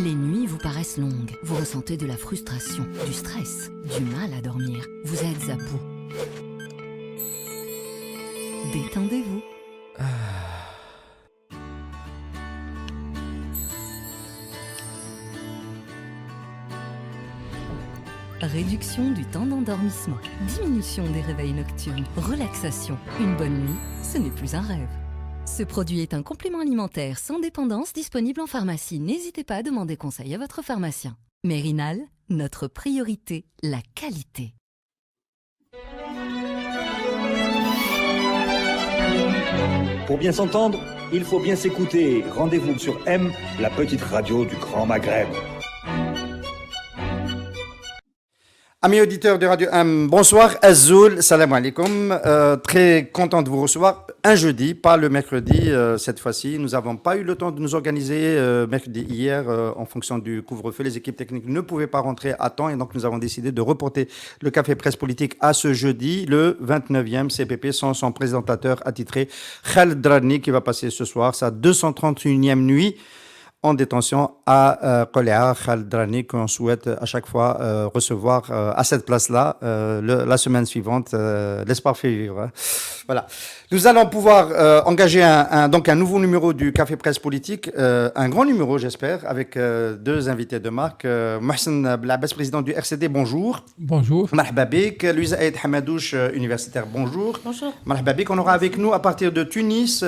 Les nuits vous paraissent longues, vous ressentez de la frustration, du stress, du mal à dormir, vous êtes à bout. Détendez-vous. Réduction du temps d'endormissement, diminution des réveils nocturnes, relaxation. Une bonne nuit, ce n'est plus un rêve. Ce produit est un complément alimentaire sans dépendance disponible en pharmacie. N'hésitez pas à demander conseil à votre pharmacien. Mérinal, notre priorité, la qualité. Pour bien s'entendre, il faut bien s'écouter. Rendez-vous sur M, la petite radio du Grand Maghreb. Amis auditeurs de Radio M, bonsoir, Azoul, salam alaikum. Très content de vous recevoir un jeudi, pas le mercredi cette fois-ci. Nous n'avons pas eu le temps de nous organiser mercredi hier en fonction du couvre-feu. Les équipes techniques ne pouvaient pas rentrer à temps et donc nous avons décidé de reporter le Café Presse Politique à ce jeudi, le 29e CPP, sans son présentateur attitré Khaled Drani qui va passer ce soir sa 231e nuit en détention à Qoléa, Khaled Drani, qu'on souhaite à chaque fois recevoir à cette place-là la semaine suivante. L'espoir fait vivre. Hein. Voilà. Nous allons pouvoir engager donc un nouveau numéro du Café Presse Politique, un grand numéro, j'espère, avec deux invités de marque. Mohsen Blabès, président du RCD, bonjour. Bonjour. Marhaba bik. Louise Aïd Hamadouche, universitaire, bonjour. Bonjour. Marhaba bik. On aura avec nous, à partir de Tunis,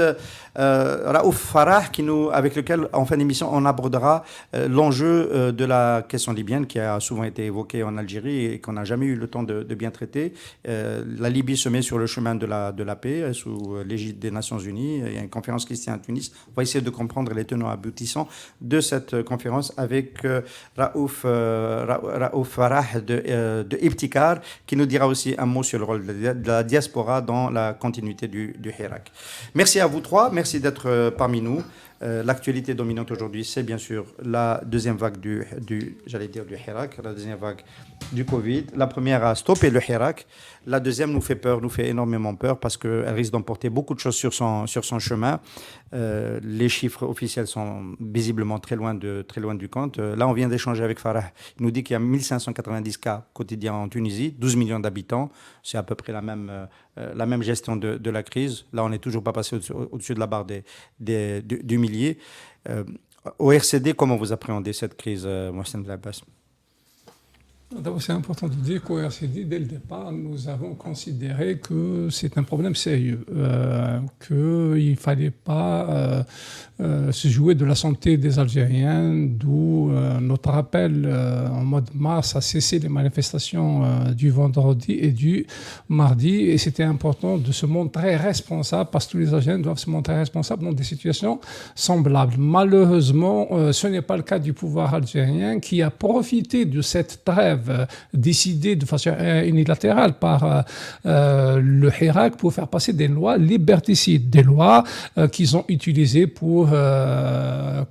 Raouf Farah, avec lequel, en fin d'émission, on abordera l'enjeu de la question libyenne qui a souvent été évoquée en Algérie et qu'on n'a jamais eu le temps de bien traiter. La Libye se met sur le chemin de la paix sous l'égide des Nations Unies. Il y a une conférence qui se tient à Tunis. On va essayer de comprendre les tenants aboutissants de cette conférence avec Raouf Farah de Ibtikar, qui nous dira aussi un mot sur le rôle de la diaspora dans la continuité du Hirak. Merci à vous trois. Merci d'être parmi nous. L'actualité dominante aujourd'hui, c'est bien sûr la deuxième vague du Hirak, la deuxième vague du Covid. La première a stoppé le Hirak. La deuxième nous fait peur, nous fait énormément peur parce qu'elle risque d'emporter beaucoup de choses sur son chemin. Les chiffres officiels sont visiblement très loin du compte. Là, on vient d'échanger avec Farah. Il nous dit qu'il y a 1590 cas quotidiens en Tunisie, 12 millions d'habitants. C'est à peu près la même gestion de la crise. Là, on n'est toujours pas passé au-dessus de la barre du millier. Au RCD, comment vous appréhendez cette crise, Mohsen Blabès ? D'abord, c'est important de dire qu'au RCD, dès le départ, nous avons considéré que c'est un problème sérieux, qu'il ne fallait pas se jouer de la santé des Algériens, d'où notre appel en mois de mars à cesser les manifestations du vendredi et du mardi. Et c'était important de se montrer responsable, parce que tous les Algériens doivent se montrer responsables dans des situations semblables. Malheureusement, ce n'est pas le cas du pouvoir algérien qui a profité de cette trêve décidée de façon unilatérale par le Hirak pour faire passer des lois liberticides, des lois qu'ils ont utilisées pour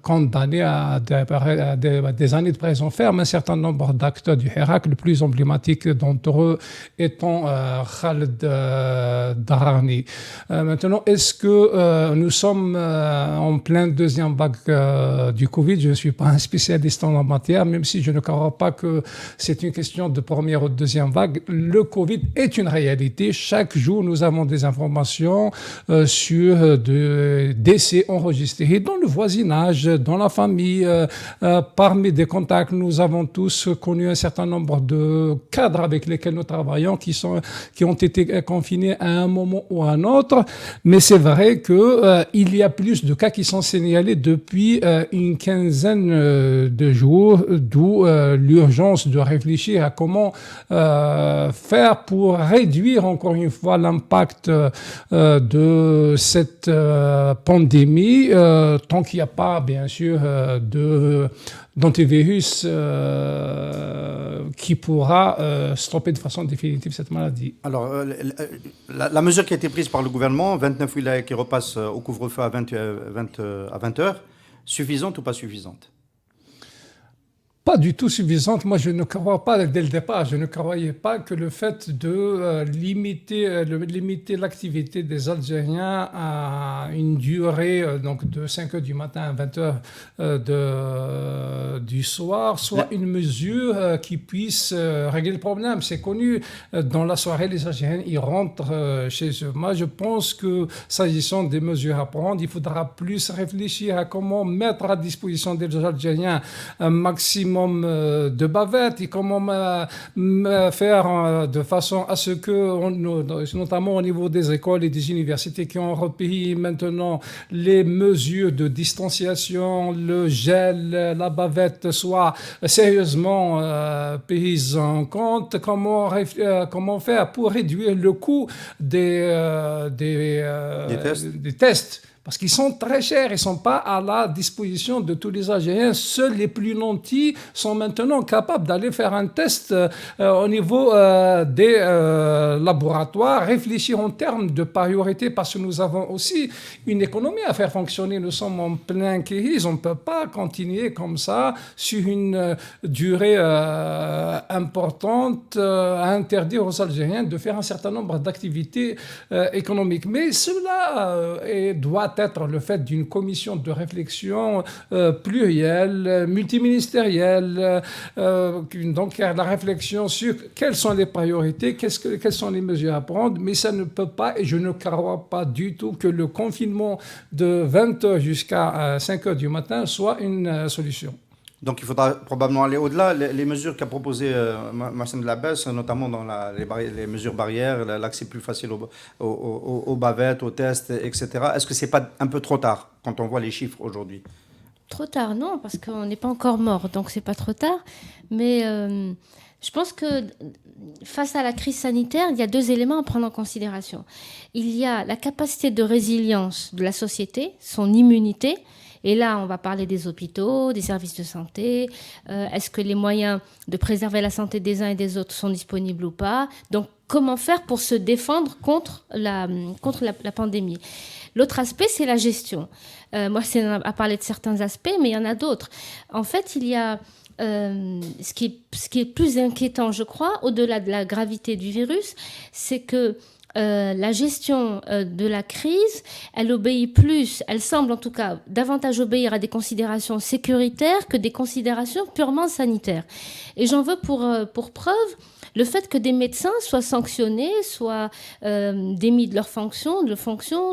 condamner à des années de prison ferme un certain nombre d'acteurs du Hirak, le plus emblématique d'entre eux étant Khaled Drani. Maintenant, est-ce que nous sommes en pleine deuxième vague du Covid? Je ne suis pas un spécialiste en la matière, même si je ne crois pas que c'est une question de première ou de deuxième vague. Le Covid est une réalité. Chaque jour, nous avons des informations sur des décès enregistrés dans le voisinage, dans la famille. Parmi des contacts, nous avons tous connu un certain nombre de cadres avec lesquels nous travaillons qui ont été confinés à un moment ou à un autre. Mais c'est vrai qu'il y a plus de cas qui sont signalés depuis une quinzaine de jours, d'où l'urgence de réfléchir à comment faire pour réduire encore une fois l'impact de cette pandémie, tant qu'il n'y a pas, bien sûr, d'antivirus qui pourra stopper de façon définitive cette maladie. Alors, la mesure qui a été prise par le gouvernement, 29 wilayas qui repassent au couvre-feu à 20 heures, suffisante ou pas suffisante ? pas du tout suffisante. Moi, je ne crois pas, dès le départ, je ne croyais pas que le fait de limiter l'activité des Algériens à une durée donc de 5 heures du matin à 20 heures du soir soit une mesure qui puisse régler le problème. C'est connu, dans la soirée, les Algériens, ils rentrent chez eux. Moi, je pense que, s'agissant des mesures à prendre, il faudra plus réfléchir à comment mettre à disposition des Algériens un maximum de bavettes et comment faire de façon à ce que, notamment au niveau des écoles et des universités qui ont repris maintenant les mesures de distanciation, le gel, la bavette soient sérieusement prises en compte. Comment faire pour réduire le coût des tests, parce qu'ils sont très chers, ils ne sont pas à la disposition de tous les Algériens. Seuls les plus nantis sont maintenant capables d'aller faire un test au niveau des laboratoires, réfléchir en termes de priorité, parce que nous avons aussi une économie à faire fonctionner. Nous sommes en plein crise, on ne peut pas continuer comme ça sur une durée importante à interdire aux Algériens de faire un certain nombre d'activités économiques. Mais cela doit être le fait d'une commission de réflexion plurielle, multiministérielle, donc la réflexion sur quelles sont les priorités, quelles sont les mesures à prendre, mais ça ne peut pas, et je ne crois pas du tout que le confinement de 20h jusqu'à 5h du matin soit une solution. Donc il faudra probablement aller au-delà. Les mesures qu'a proposées Mohsen Labès, notamment dans les mesures barrières, l'accès plus facile aux bavettes, aux tests, etc. Est-ce que ce n'est pas un peu trop tard quand on voit les chiffres aujourd'hui? Trop tard, non, parce qu'on n'est pas encore mort, donc c'est pas trop tard. Mais je pense que face à la crise sanitaire, il y a 2 éléments à prendre en considération. Il y a la capacité de résilience de la société, son immunité. Et là, on va parler des hôpitaux, des services de santé. Est-ce que les moyens de préserver la santé des uns et des autres sont disponibles ou pas? Donc, comment faire pour se défendre contre la pandémie? L'autre aspect, c'est la gestion. Moi, c'est à parler de certains aspects, mais il y en a d'autres. En fait, il y a ce qui est plus inquiétant, je crois, au-delà de la gravité du virus, c'est que la gestion de la crise, elle semble en tout cas davantage obéir à des considérations sécuritaires que des considérations purement sanitaires. Et j'en veux pour preuve le fait que des médecins soient sanctionnés, soient démis de leurs fonctions,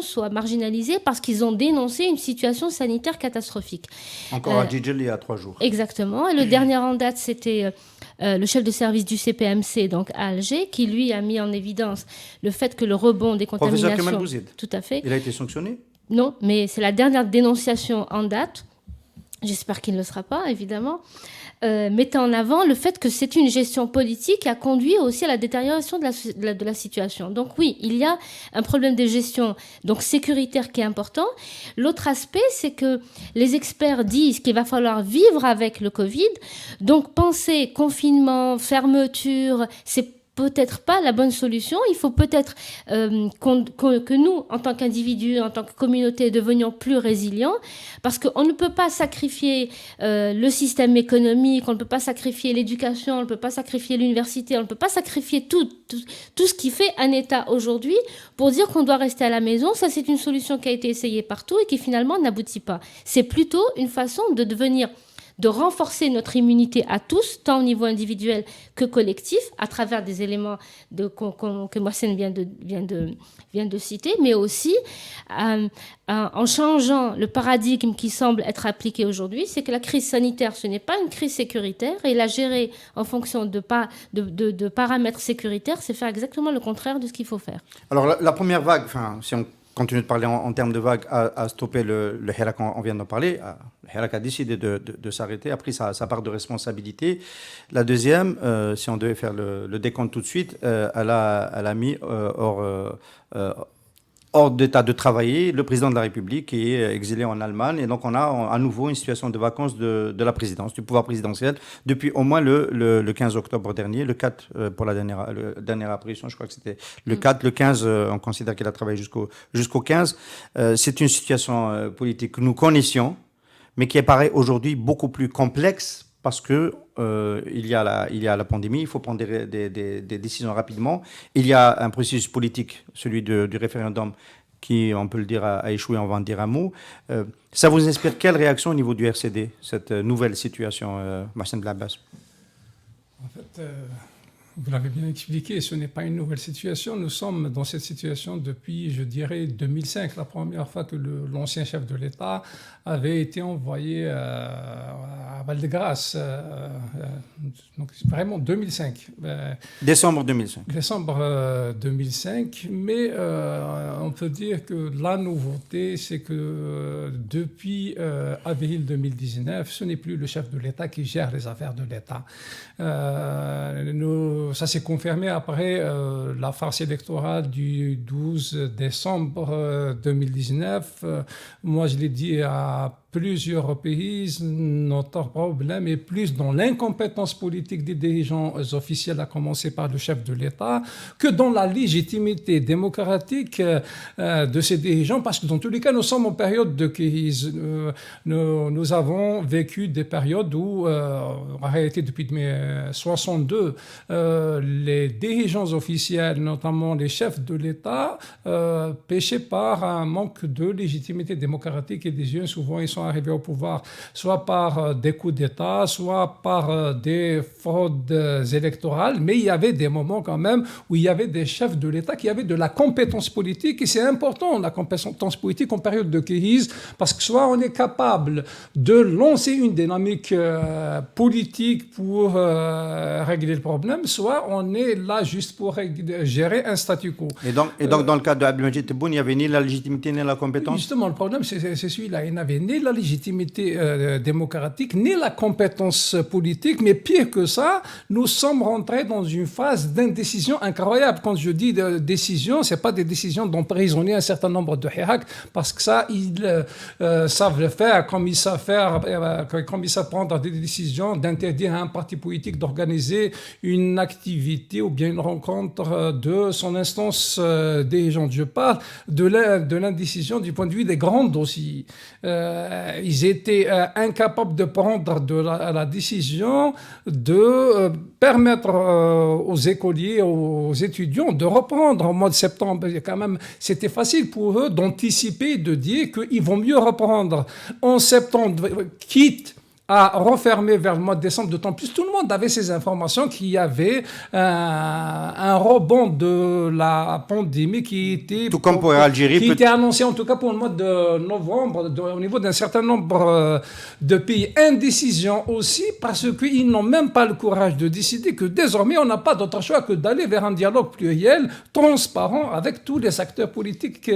soient marginalisés parce qu'ils ont dénoncé une situation sanitaire catastrophique. Encore à Djidjel il y a 3 jours. Exactement. Et le dernier en date, c'était le chef de service du CPMC, donc à Alger, qui lui a mis en évidence le fait que le rebond des contaminations... Professeur Kemal Bouzid. Tout à fait. Il a été sanctionné? Non, mais c'est la dernière dénonciation en date. J'espère qu'il ne le sera pas, évidemment. Mettant en avant le fait que c'est une gestion politique qui a conduit aussi à la détérioration de la situation. Donc oui, il y a un problème de gestion donc sécuritaire qui est important. L'autre aspect, c'est que les experts disent qu'il va falloir vivre avec le Covid. Donc penser confinement, fermeture, c'est peut-être pas la bonne solution. Il faut peut-être que nous, en tant qu'individus, en tant que communauté, devenions plus résilients, parce qu'on ne peut pas sacrifier le système économique, on ne peut pas sacrifier l'éducation, on ne peut pas sacrifier l'université, on ne peut pas sacrifier tout ce qui fait un État aujourd'hui pour dire qu'on doit rester à la maison. Ça, c'est une solution qui a été essayée partout et qui finalement n'aboutit pas. C'est plutôt une façon de renforcer notre immunité à tous, tant au niveau individuel que collectif, à travers des éléments que Mohsen vient de citer, mais aussi en changeant le paradigme qui semble être appliqué aujourd'hui. C'est que la crise sanitaire, ce n'est pas une crise sécuritaire, et la gérer en fonction de paramètres sécuritaires, c'est faire exactement le contraire de ce qu'il faut faire. Alors la première vague, si on continue de parler en termes de vague, a stoppé le Hirak, on vient d'en parler. Le Hirak a décidé de s'arrêter, a pris sa part de responsabilité. La deuxième, si on devait faire le décompte tout de suite, elle a mis hors d'état de travailler le président de la République qui est exilé en Allemagne. Et donc, on a à nouveau une situation de vacances de la présidence, du pouvoir présidentiel, depuis au moins le 15 octobre dernier, le 4 pour la dernière apparition, je crois que c'était le 4, le 15, on considère qu'il a travaillé jusqu'au 15. C'est une situation politique que nous connaissions, mais qui apparaît aujourd'hui beaucoup plus complexe parce que il y a la pandémie, il faut prendre des décisions rapidement. Il y a un processus politique, celui du référendum, qui, on peut le dire, a échoué, on va en dire un mot. Ça vous inspire quelle réaction au niveau du RCD, cette nouvelle situation, Mohsen Blabas? En fait, vous l'avez bien expliqué, ce n'est pas une nouvelle situation. Nous sommes dans cette situation depuis, je dirais, 2005, la première fois que l'ancien chef de l'État avait été envoyé à Val-de-Grâce. Donc, vraiment 2005. Décembre 2005. Décembre 2005. Mais on peut dire que la nouveauté, c'est que depuis avril 2019, ce n'est plus le chef de l'État qui gère les affaires de l'État. Ça s'est confirmé après la farce électorale du 12 décembre 2019. Moi, je l'ai dit à plusieurs reprises, notre problème est plus dans l'incompétence politique des dirigeants officiels, à commencer par le chef de l'État, que dans la légitimité démocratique de ces dirigeants, parce que dans tous les cas, nous sommes en période de crise. Nous avons vécu des périodes où, en réalité depuis 1962, les dirigeants officiels, notamment les chefs de l'État, péchaient par un manque de légitimité démocratique et des yeux, souvent ils sont arrivés au pouvoir soit par des coups d'État, soit par des fraudes électorales, mais il y avait des moments quand même où il y avait des chefs de l'État qui avaient de la compétence politique, et c'est important la compétence politique en période de crise, parce que soit on est capable de lancer une dynamique politique pour régler le problème, soit on est là juste pour gérer un statu quo. Et donc dans le cas de Abdelmajid Tebboune, il n'y avait ni la légitimité ni la compétence? Justement, le problème, c'est celui-là. Il n'avait ni la légitimité démocratique, ni la compétence politique, mais pire que ça, nous sommes rentrés dans une phase d'indécision incroyable. Quand je dis décision, ce n'est pas des décisions d'emprisonner un certain nombre de Hirak, parce que ça, ils savent le faire, comme ils savent prendre des décisions d'interdire à un parti politique d'organiser une activité ou bien une rencontre de son instance dirigeante. Je parle de l'indécision du point de vue des grands dossiers. Ils étaient incapables de prendre la décision de permettre aux écoliers, aux étudiants de reprendre au mois de septembre. Quand même, c'était facile pour eux d'anticiper, de dire qu'ils vont mieux reprendre en septembre, quitte à refermer vers le mois de décembre, d'autant plus tout le monde avait ces informations qu'il y avait un rebond de la pandémie qui était... Tout comme pour Algérie. Qui était annoncé en tout cas pour le mois de novembre au niveau d'un certain nombre de pays. Indécision aussi parce qu'ils n'ont même pas le courage de décider que désormais on n'a pas d'autre choix que d'aller vers un dialogue pluriel, transparent avec tous les acteurs politiques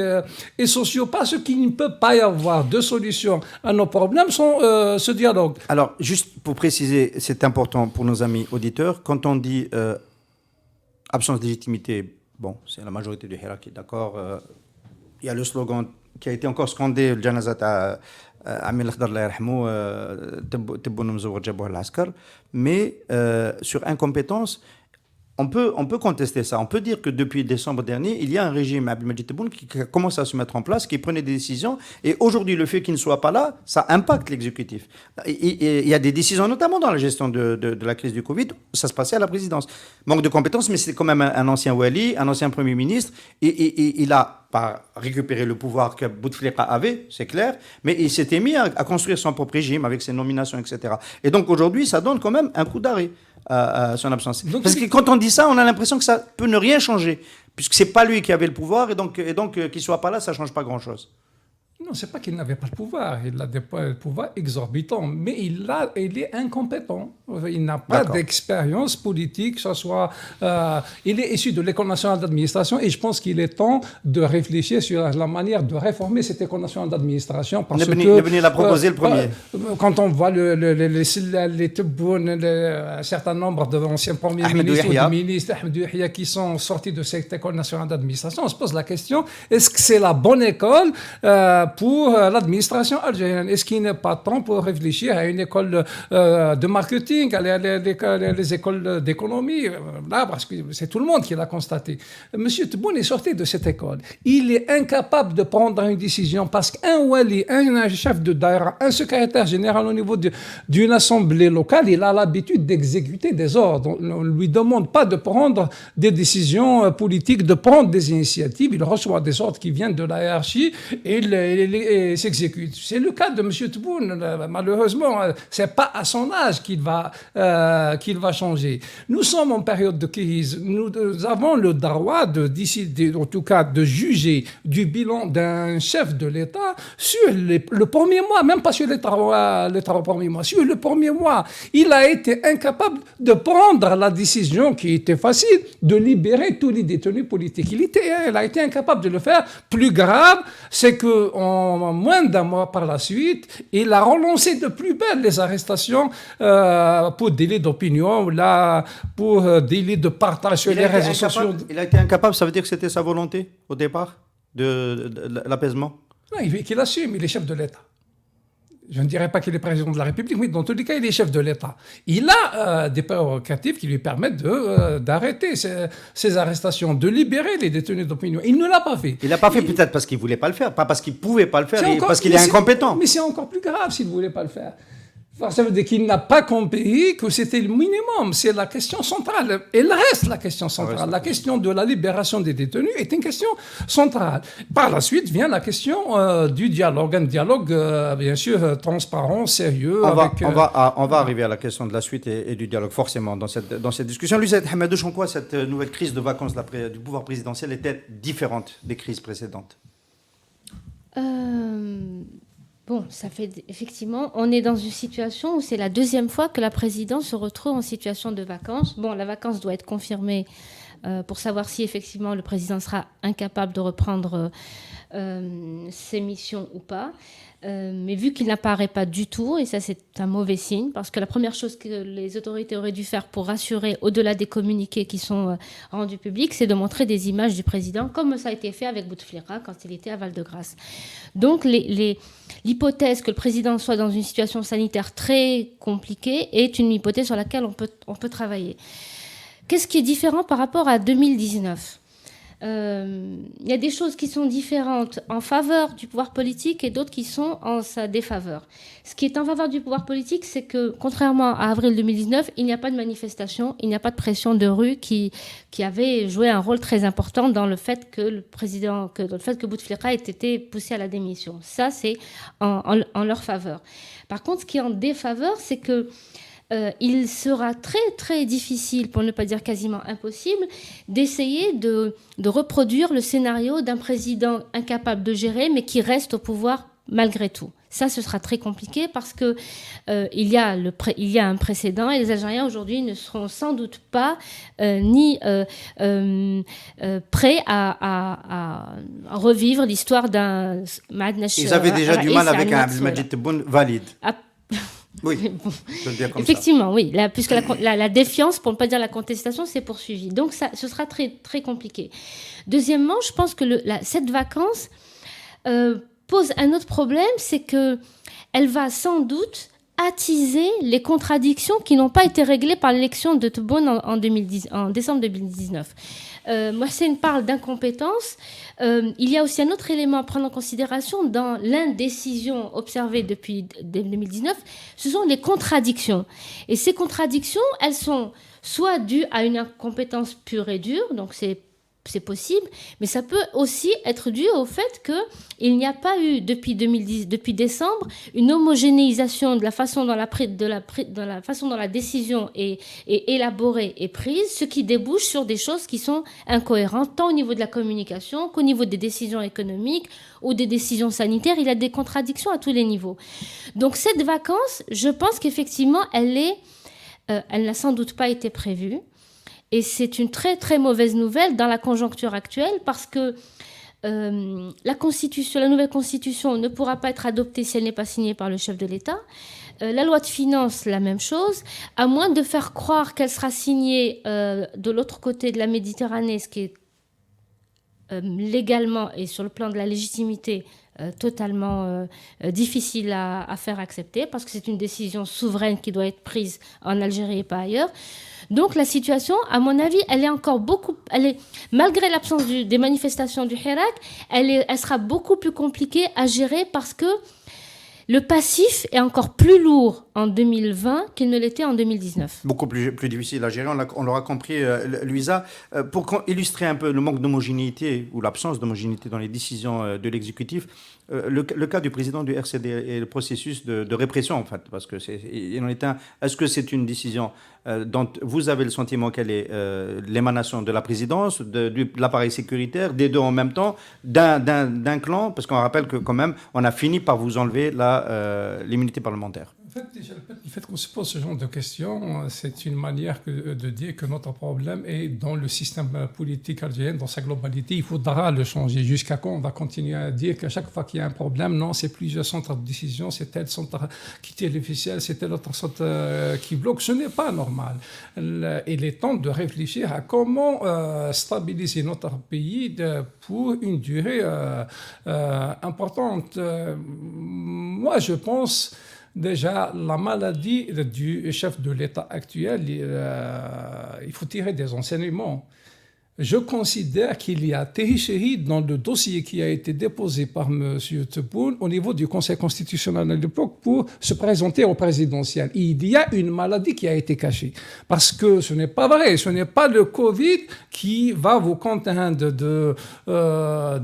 et sociaux, parce qu'il ne peut pas y avoir de solution à nos problèmes sans ce dialogue. Alors, juste pour préciser, c'est important pour nos amis auditeurs, quand on dit absence de légitimité, bon, c'est la majorité du Hirak qui est d'accord. Il y a le slogan qui a été encore scandé, le Janazat à Amir al-Khdar, Allah yarhamou, Tebboune Mzouar Jabouh al-Askar, mais sur incompétence, on peut contester ça. On peut dire que depuis décembre dernier, il y a un régime Abdelmajid Tebboune qui commence à se mettre en place, qui prenait des décisions. Et aujourd'hui, le fait qu'il ne soit pas là, ça impacte l'exécutif. Il y a des décisions, notamment dans la gestion de la crise du Covid, ça se passait à la présidence. Manque de compétences, mais c'est quand même un ancien wali, un ancien Premier ministre. Et il a pas récupéré le pouvoir que Bouteflika avait, c'est clair, mais il s'était mis à construire son propre régime avec ses nominations, etc. Et donc aujourd'hui, ça donne quand même un coup d'arrêt à son absence. Donc, parce que quand on dit ça, on a l'impression que ça peut ne rien changer, puisque c'est pas lui qui avait le pouvoir, et donc qu'il soit pas là, ça change pas grand-chose. Non, c'est pas qu'il n'avait pas le pouvoir. Il a des pouvoirs exorbitants, mais il est incompétent. Il n'a pas d'expérience politique, que ce soit. Il est issu de l'École nationale d'administration, et je pense qu'il est temps de réfléchir sur la manière de réformer cette École nationale d'administration. Parce Nebni l'a proposé le premier. Quand on voit les Tebboune, un certain nombre d'anciens premiers ministres ou de ministres, Ahmed Yahya, qui sont sortis de cette École nationale d'administration, on se pose la question, est-ce que c'est la bonne école pour l'administration algérienne. Est-ce qu'il n'est pas temps pour réfléchir à une école de marketing, à les écoles d'économie, là, parce que c'est tout le monde qui l'a constaté. Monsieur Tebboune est sorti de cette école. Il est incapable de prendre une décision parce qu'un wali, un chef de daïra, un secrétaire général au niveau d'une assemblée locale, il a l'habitude d'exécuter des ordres. On ne lui demande pas de prendre des décisions politiques, de prendre des initiatives. Il reçoit des ordres qui viennent de la hiérarchie et il s'exécute. C'est le cas de M. Tebboune. Malheureusement, c'est pas à son âge qu'il va changer. Nous sommes en période de crise. Nous avons le droit de décider, en tout cas de juger du bilan d'un chef de l'État sur le premier mois, même pas sur les trois premiers mois, sur le premier mois. Il a été incapable de prendre la décision qui était facile, de libérer tous les détenus politiques. Il a été incapable de le faire. Plus grave, c'est qu'en moins d'un mois par la suite, il a relancé de plus belle les arrestations pour délit d'opinion, là, pour délit de partage sur les réseaux sociaux. Il a été incapable, ça veut dire que c'était sa volonté au départ de l'apaisement? Non, qu'il assume, il est chef de l'État. Je ne dirais pas qu'il est président de la République, mais dans tous les cas, il est chef de l'État. Il a des prérogatives qui lui permettent d'arrêter ces arrestations, de libérer les détenus d'opinion. Il ne l'a pas fait. Il l'a pas fait peut-être parce qu'il ne voulait pas le faire, pas parce qu'il ne pouvait pas le faire, parce qu'il est incompétent. Mais c'est encore plus grave s'il ne voulait pas le faire. Enfin, ça veut dire qu'il n'a pas compris que c'était le minimum. C'est la question centrale. Elle reste la question centrale. La question de la libération des détenus est une question centrale. Par la suite vient la question du dialogue. Un dialogue, bien sûr, transparent, sérieux. On va arriver à la question de la suite et du dialogue, forcément, dans cette discussion. Louisette Hamadouche, en quoi cette nouvelle crise de vacances du pouvoir présidentiel est-elle différente des crises précédentes? Bon, ça fait effectivement, on est dans une situation où c'est la deuxième fois que la présidence se retrouve en situation de vacances. Bon, la vacance doit être confirmée pour savoir si effectivement le président sera incapable de reprendre ses missions ou pas. Mais vu qu'il n'apparaît pas du tout, et ça c'est un mauvais signe, parce que la première chose que les autorités auraient dû faire pour rassurer, au-delà des communiqués qui sont rendus publics, c'est de montrer des images du président, comme ça a été fait avec Bouteflika quand il était à Val-de-Grâce. Donc l'hypothèse que le président soit dans une situation sanitaire très compliquée est une hypothèse sur laquelle on peut travailler. Qu'est-ce qui est différent par rapport à 2019 ? Il y a des choses qui sont différentes en faveur du pouvoir politique et d'autres qui sont en sa défaveur. Ce qui est en faveur du pouvoir politique, c'est que, contrairement à avril 2019, il n'y a pas de manifestation, il n'y a pas de pression de rue qui avait joué un rôle très important dans le fait que que Bouteflika ait été poussé à la démission. Ça, c'est en leur faveur. Par contre, ce qui est en défaveur, c'est que il sera très très difficile, pour ne pas dire quasiment impossible, d'essayer de reproduire le scénario d'un président incapable de gérer, mais qui reste au pouvoir malgré tout. Ça, ce sera très compliqué parce que il y a un précédent et les Algériens aujourd'hui ne seront sans doute pas prêts à revivre l'histoire d'un Maad Nacher. Ils avaient déjà du mal avec un Abdelmadjid Tebboune valide. Oui, bon. Je veux le dire comme effectivement, ça. Oui, puisque la défiance, pour ne pas dire la contestation, s'est poursuivie. Donc, ce sera très, très compliqué. Deuxièmement, je pense que cette vacance pose un autre problème, c'est qu'elle va sans doute attiser les contradictions qui n'ont pas été réglées par l'élection de Tebboune en décembre 2019. Mohsen parle d'incompétence. Il y a aussi un autre élément à prendre en considération dans l'indécision observée depuis 2019, ce sont les contradictions. Et ces contradictions, elles sont soit dues à une incompétence pure et dure, donc c'est possible, mais ça peut aussi être dû au fait qu'il n'y a pas eu, depuis décembre, une homogénéisation de la façon dont la décision est élaborée et prise, ce qui débouche sur des choses qui sont incohérentes, tant au niveau de la communication qu'au niveau des décisions économiques ou des décisions sanitaires. Il y a des contradictions à tous les niveaux. Donc cette vacance, je pense qu'effectivement, elle n'a sans doute pas été prévue. Et c'est une très très mauvaise nouvelle dans la conjoncture actuelle parce que la nouvelle constitution ne pourra pas être adoptée si elle n'est pas signée par le chef de l'État. La loi de finances, la même chose, à moins de faire croire qu'elle sera signée de l'autre côté de la Méditerranée, ce qui est légalement et sur le plan de la légitimité totalement difficile à faire accepter parce que c'est une décision souveraine qui doit être prise en Algérie et pas ailleurs. Donc la situation, à mon avis, elle est encore malgré l'absence des manifestations du Hirak, elle sera beaucoup plus compliquée à gérer parce que le passif est encore plus lourd en 2020 qu'il ne l'était en 2019. Beaucoup plus difficile à gérer, on l'aura compris, Louisa. Pour illustrer un peu le manque d'homogénéité ou l'absence d'homogénéité dans les décisions de l'exécutif, le cas du président du RCD et le processus de répression, en fait, parce que il en est un. Est-ce que c'est une décision dont vous avez le sentiment qu'elle est l'émanation de la présidence, de l'appareil sécuritaire, des deux en même temps, d'un clan, parce qu'on rappelle que quand même, on a fini par vous enlever l'immunité parlementaire. En fait, déjà, le fait qu'on se pose ce genre de questions, c'est une manière de dire que notre problème est dans le système politique algérien, dans sa globalité. Il faudra le changer. Jusqu'à quand on va continuer à dire qu'à chaque fois qu'il y a un problème, non, c'est plusieurs centres de décision, c'est tel centre qui tire les ficelles, c'est tel autre centre qui bloque. Ce n'est pas normal. Il est temps de réfléchir à comment stabiliser notre pays pour une durée importante. Moi, je pense... Déjà, la maladie du chef de l'État actuel, il faut tirer des enseignements. Je considère qu'il y a tricherie dans le dossier qui a été déposé par M. Tebboune au niveau du Conseil constitutionnel à l'époque pour se présenter au présidentiel. Il y a une maladie qui a été cachée. Parce que ce n'est pas vrai, ce n'est pas le Covid qui va vous contraindre de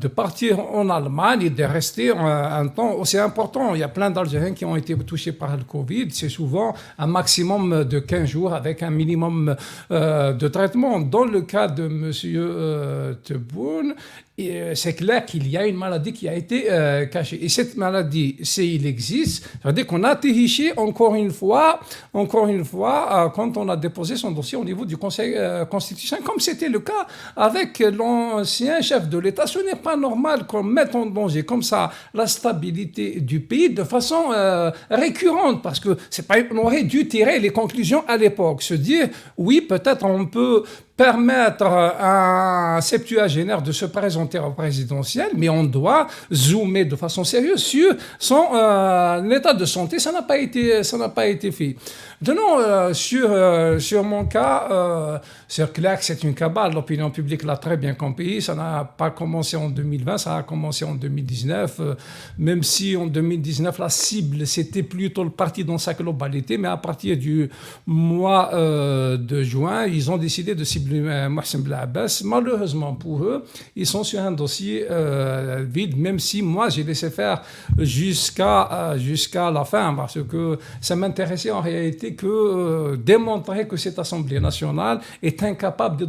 partir en Allemagne et de rester un temps aussi important. Il y a plein d'Algériens qui ont été touchés par le Covid. C'est souvent un maximum de 15 jours avec un minimum de traitement. Dans le cas de M. Tebboune, c'est clair qu'il y a une maladie qui a été cachée. Et cette maladie, il existe. Ça veut dire qu'on a triché encore une fois, quand on a déposé son dossier au niveau du Conseil constitutionnel, comme c'était le cas avec l'ancien chef de l'État. Ce n'est pas normal qu'on mette en danger comme ça la stabilité du pays de façon récurrente, parce que on aurait dû tirer les conclusions à l'époque, se dire, oui, peut-être on peut permettre à un septuagénaire de se présenter au présidentiel, mais on doit zoomer de façon sérieuse sur son état de santé. Ça n'a pas été fait. Maintenant, sur mon cas, c'est clair que c'est une cabale. L'opinion publique l'a très bien compris. Ça n'a pas commencé en 2020, ça a commencé en 2019. Même si en 2019, la cible, c'était plutôt le parti dans sa globalité, mais à partir du mois de juin, ils ont décidé de cibler Mohsen Blaabass. Malheureusement pour eux, ils sont sur un dossier vide, même si moi, j'ai laissé faire jusqu'à la fin, parce que ça m'intéressait en réalité que démontrer que cette Assemblée nationale est incapable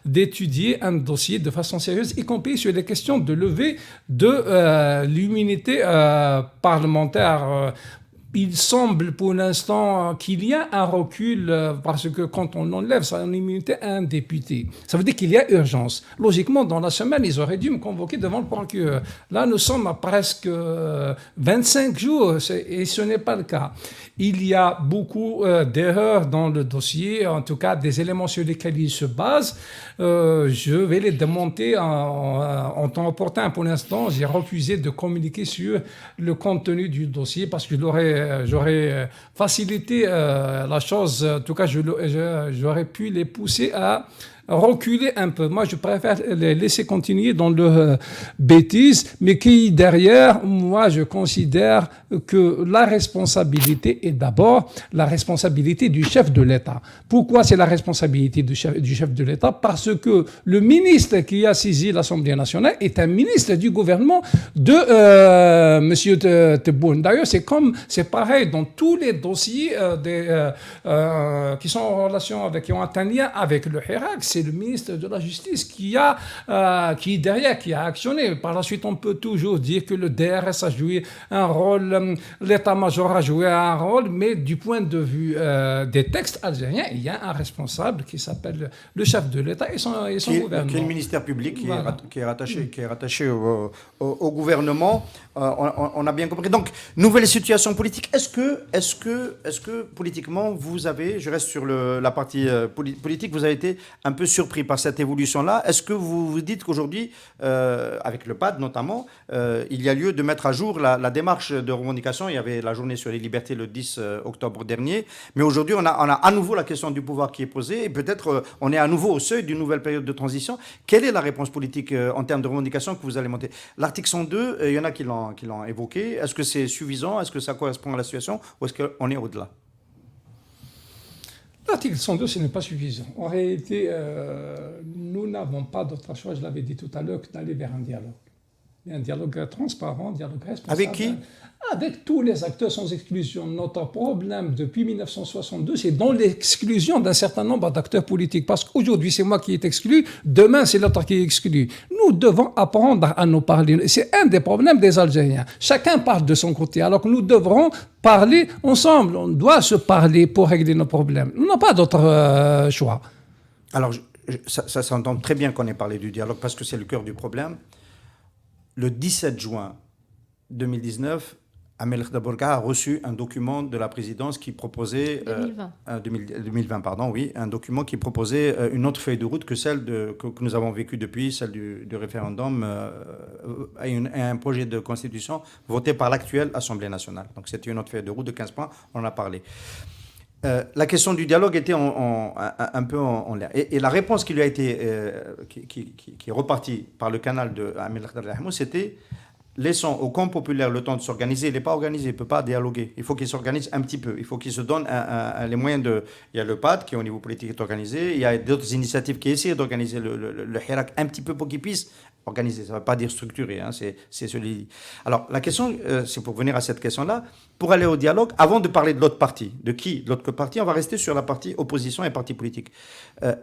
d'étudier un dossier de façon sérieuse, y compris sur les questions de levée de l'immunité parlementaire. Il semble pour l'instant qu'il y a un recul parce que quand on enlève son immunité à un député, ça veut dire qu'il y a urgence. Logiquement, dans la semaine, ils auraient dû me convoquer devant le procureur. Là, nous sommes à presque 25 jours et ce n'est pas le cas. Il y a beaucoup d'erreurs dans le dossier, en tout cas des éléments sur lesquels il se base. Je vais les démonter en temps opportun. Pour l'instant, j'ai refusé de communiquer sur le contenu du dossier parce que j'aurais facilité la chose. En tout cas, j'aurais pu les pousser à reculer un peu. Moi, je préfère les laisser continuer dans leur bêtise, mais qui derrière, moi, je considère que la responsabilité est d'abord la responsabilité du chef de l'État. Pourquoi c'est la responsabilité du chef de l'État? Parce que le ministre qui a saisi l'Assemblée nationale est un ministre du gouvernement de Monsieur Tebboune. D'ailleurs, c'est pareil dans tous les dossiers qui sont en relation qui ont un lien avec le Hirak. C'est le ministre de la Justice qui a actionné. Par la suite, on peut toujours dire que le DRS a joué un rôle, l'état-major a joué un rôle, mais du point de vue des textes algériens, il y a un responsable qui s'appelle le chef de l'État et son gouvernement. Qui est le ministère public qui est rattaché au gouvernement. On a bien compris. Donc, nouvelle situation politique. Est-ce que politiquement, vous avez, je reste sur la partie politique, vous avez été un peu peu surpris par cette évolution-là. Est-ce que vous vous dites qu'aujourd'hui, avec le PAD notamment, il y a lieu de mettre à jour la démarche de revendication? Il y avait la journée sur les libertés le 10 octobre dernier, mais aujourd'hui, on a à nouveau la question du pouvoir qui est posée, et peut-être on est à nouveau au seuil d'une nouvelle période de transition. Quelle est la réponse politique en termes de revendication que vous allez monter? L'article 102, il y en a qui l'ont évoqué. Est-ce que c'est suffisant? Est-ce que ça correspond à la situation? Ou est-ce qu'on est au-delà? L'article 102, ce n'est pas suffisant. En réalité, nous n'avons pas d'autre choix, je l'avais dit tout à l'heure, que d'aller vers un dialogue. Un dialogue transparent, un dialogue responsable. Avec qui? Avec tous les acteurs sans exclusion. Notre problème depuis 1962, c'est dans l'exclusion d'un certain nombre d'acteurs politiques. Parce qu'aujourd'hui, c'est moi qui est exclu, demain, c'est l'autre qui est exclu. Nous devons apprendre à nous parler. C'est un des problèmes des Algériens. Chacun parle de son côté, alors que nous devrons parler ensemble. On doit se parler pour régler nos problèmes. Nous n'avons pas d'autre choix. Alors, ça s'entend très bien qu'on ait parlé du dialogue, parce que c'est le cœur du problème. Le 17 juin 2019, Amel Khdabourga a reçu un document de la présidence qui proposait... 2020, pardon, oui. Un document qui proposait une autre feuille de route que celle que nous avons vécue depuis, celle du référendum, et un projet de constitution voté par l'actuelle Assemblée nationale. Donc c'était une autre feuille de route de 15 points, on en a parlé. La question du dialogue était un peu en l'air. Et la réponse qui lui a été, qui est repartie par le canal de Amel Khdabourga, c'était: laissons au camp populaire le temps de s'organiser. Il n'est pas organisé, il ne peut pas dialoguer. Il faut qu'il s'organise un petit peu. Il faut qu'il se donne les moyens de... Il y a le PAD qui, au niveau politique, est organisé. Il y a d'autres initiatives qui essaient d'organiser le Hirak un petit peu pour qu'il puisse organiser. Ça ne veut pas dire structuré, hein, c'est celui. Alors, la question, c'est pour venir à cette question-là, pour aller au dialogue, avant de parler de l'autre parti, de qui? De l'autre parti, on va rester sur la partie opposition et parti politique.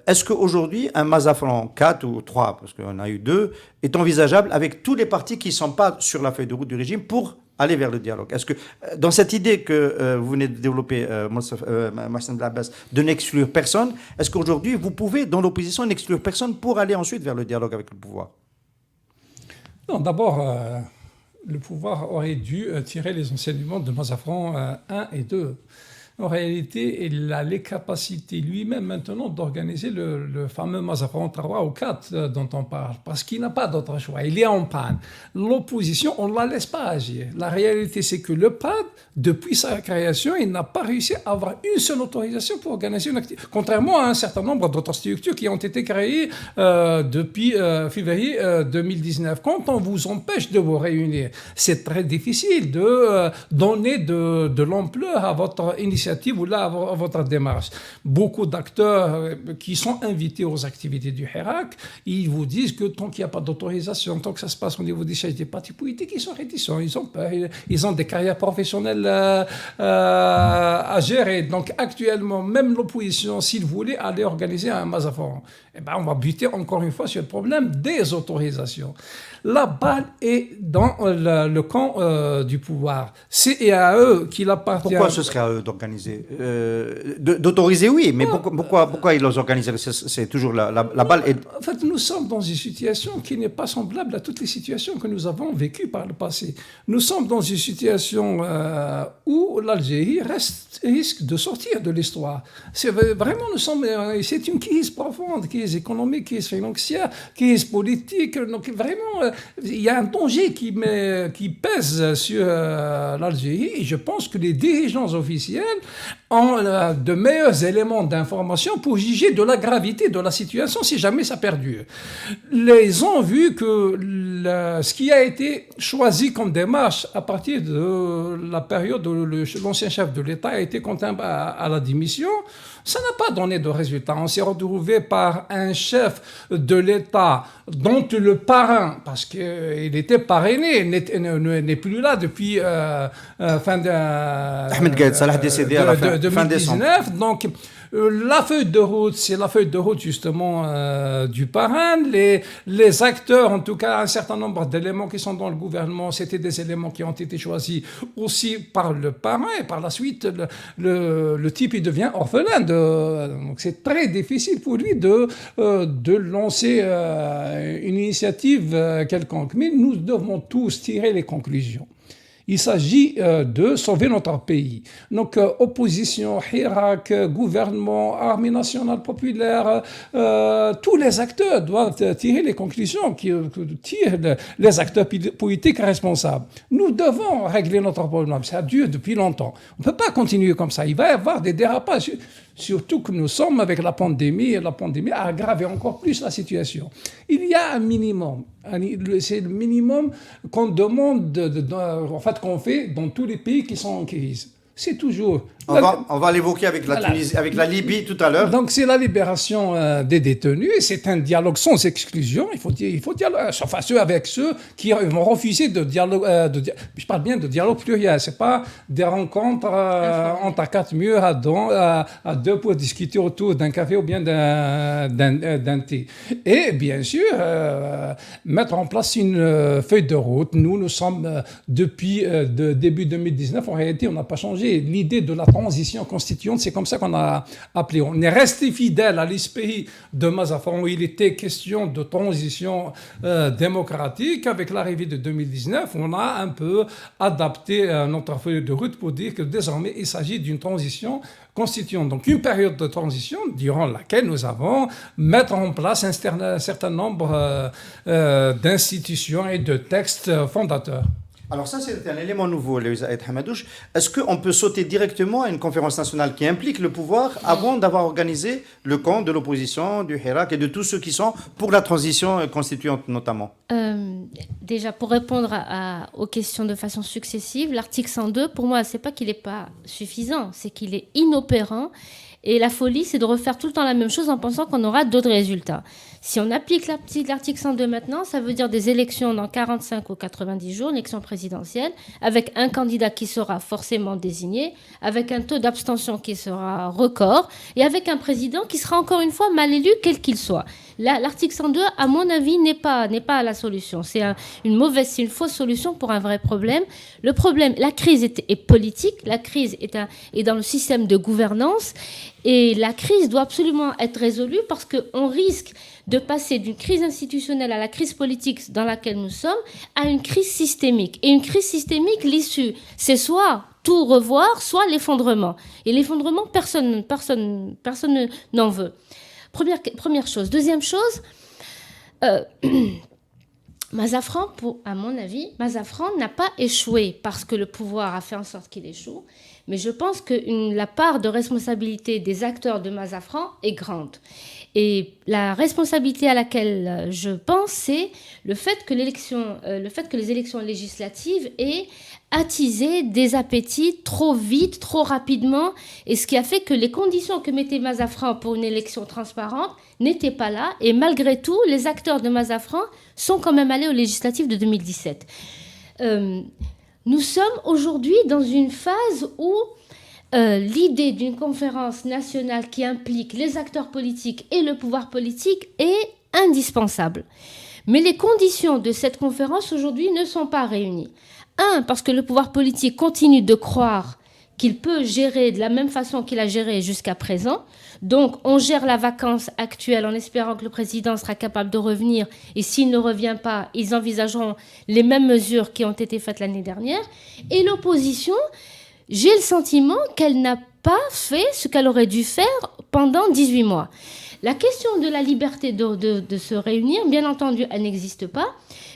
Est-ce qu'aujourd'hui, un Mazafran 4 ou 3, parce qu'on a eu 2, est envisageable avec tous les partis qui ne sont pas sur la feuille de route du régime pour aller vers le dialogue? Est-ce que, dans cette idée que vous venez de développer, Mohsen Abbas, de n'exclure personne, est-ce qu'aujourd'hui, vous pouvez, dans l'opposition, n'exclure personne pour aller ensuite vers le dialogue avec le pouvoir? Non, d'abord, le pouvoir aurait dû tirer les enseignements de Mazafran 1 et 2. En réalité, il a les capacités lui-même maintenant d'organiser le fameux Mazafran 3 ou 4 dont on parle, parce qu'il n'a pas d'autre choix. Il est en panne. L'opposition, on ne la laisse pas agir. La réalité, c'est que le PAD, depuis sa création, il n'a pas réussi à avoir une seule autorisation pour organiser une activité. Contrairement à un certain nombre d'autres structures qui ont été créées depuis février 2019. Quand on vous empêche de vous réunir, c'est très difficile de donner de l'ampleur à votre initiative ou là à votre démarche. Beaucoup d'acteurs qui sont invités aux activités du Hirak, ils vous disent que tant qu'il n'y a pas d'autorisation, tant que ça se passe au niveau des chefs des partis politiques, ils sont réticents, ils ont peur, ils ont des carrières professionnelles à gérer. Donc actuellement, même l'opposition, s'il voulait aller organiser un Mazafran, on va buter encore une fois sur le problème des autorisations. La balle est dans le camp du pouvoir. C'est à eux qu'il appartient. Pourquoi ce serait à eux d'organiser d'autoriser, oui, mais pourquoi ils les organisent? C'est toujours la balle est... En fait, nous sommes dans une situation qui n'est pas semblable à toutes les situations que nous avons vécues par le passé. Nous sommes dans une situation où l'Algérie risque de sortir de l'histoire. C'est vraiment, c'est une crise profonde, crise économique, crise financière, crise politique. Donc vraiment, il y a un danger qui pèse sur l'Algérie, et je pense que les dirigeants officiels ont de meilleurs éléments d'information pour juger de la gravité de la situation si jamais ça perdure. Ils ont vu que ce qui a été choisi comme démarche à partir de la période où l'ancien chef de l'État a été contraint à la démission, ça n'a pas donné de résultat. On s'est retrouvé par un chef de l'État dont le parrain, parce qu'il était parrainé, n'est plus là depuis fin de... Ahmed Gaïd Salah décédé à la fin 2019. Donc, la feuille de route, c'est la feuille de route justement du parrain. Les acteurs, en tout cas un certain nombre d'éléments qui sont dans le gouvernement, c'était des éléments qui ont été choisis aussi par le parrain. Et par la suite, le type, il devient orphelin. Donc c'est très difficile pour lui de lancer une initiative quelconque. Mais nous devons tous tirer les conclusions. Il s'agit de sauver notre pays. Donc, opposition, Hirak, gouvernement, armée nationale populaire, tous les acteurs doivent tirer les conclusions que tirent les acteurs politiques responsables. Nous devons régler notre problème. Ça dure depuis longtemps. On ne peut pas continuer comme ça. Il va y avoir des dérapages. Surtout que nous sommes avec la pandémie, et la pandémie a aggravé encore plus la situation. Il y a un minimum. C'est le minimum qu'on demande, en fait, qu'on fait dans tous les pays qui sont en crise. C'est toujours... On va l'évoquer avec la Tunisie, avec la Libye tout à l'heure. Donc, c'est la libération des détenus. C'est un dialogue sans exclusion. Il faut dialoguer, enfin, avec ceux qui vont refuser de dialogue. Je parle bien de dialogue pluriel. C'est pas des rencontres entre quatre murs à deux pour discuter autour d'un café ou bien d'un thé. Et bien sûr, mettre en place une feuille de route. Nous sommes depuis début 2019. En réalité, on n'a pas changé. L'idée de la transition constituante, c'est comme ça qu'on a appelé. On est resté fidèle à l'esprit de Mazafran où il était question de transition démocratique. Avec l'arrivée de 2019, on a un peu adapté notre feuille de route pour dire que désormais, il s'agit d'une transition constituante. Donc, une période de transition durant laquelle nous avons mettre en place un certain nombre d'institutions et de textes fondateurs. Alors ça, c'est un élément nouveau, Louisa Aïd Hamadouche. Est-ce qu'on peut sauter directement à une conférence nationale qui implique le pouvoir avant d'avoir organisé le camp de l'opposition, du Hirak et de tous ceux qui sont pour la transition constituante notamment? Déjà, pour répondre aux questions de façon successive, l'article 102, pour moi, c'est pas qu'il n'est pas suffisant, c'est qu'il est inopérant. Et la folie, c'est de refaire tout le temps la même chose en pensant qu'on aura d'autres résultats. Si on applique l'article 102 maintenant, ça veut dire des élections dans 45 ou 90 jours, une élection présidentielle, avec un candidat qui sera forcément désigné, avec un taux d'abstention qui sera record, et avec un président qui sera encore une fois mal élu, quel qu'il soit. Là, l'article 102, à mon avis, n'est pas la solution. C'est une fausse solution pour un vrai problème. Le problème, la crise est politique, la crise est dans le système de gouvernance, et la crise doit absolument être résolue parce qu'on risque de passer d'une crise institutionnelle à la crise politique dans laquelle nous sommes à une crise systémique. Et une crise systémique, l'issue, c'est soit tout revoir, soit l'effondrement. Et l'effondrement, personne n'en veut. Première chose. Deuxième chose, Mazafran, à mon avis, Mazafran n'a pas échoué parce que le pouvoir a fait en sorte qu'il échoue. Mais je pense que la part de responsabilité des acteurs de Mazafran est grande. Et la responsabilité à laquelle je pense, c'est le fait que les élections législatives aient attisé des appétits trop vite, trop rapidement, et ce qui a fait que les conditions que mettait Mazafran pour une élection transparente n'étaient pas là. Et malgré tout, les acteurs de Mazafran sont quand même allés aux législatives de 2017. Nous sommes aujourd'hui dans une phase où l'idée d'une conférence nationale qui implique les acteurs politiques et le pouvoir politique est indispensable. Mais les conditions de cette conférence aujourd'hui ne sont pas réunies. Parce que le pouvoir politique continue de croire qu'il peut gérer de la même façon qu'il a géré jusqu'à présent. Donc, on gère la vacance actuelle en espérant que le président sera capable de revenir. Et s'il ne revient pas, ils envisageront les mêmes mesures qui ont été faites l'année dernière. Et l'opposition, j'ai le sentiment qu'elle n'a pas fait ce qu'elle aurait dû faire pendant 18 mois. La question de la liberté de se réunir, bien entendu, elle n'existe pas.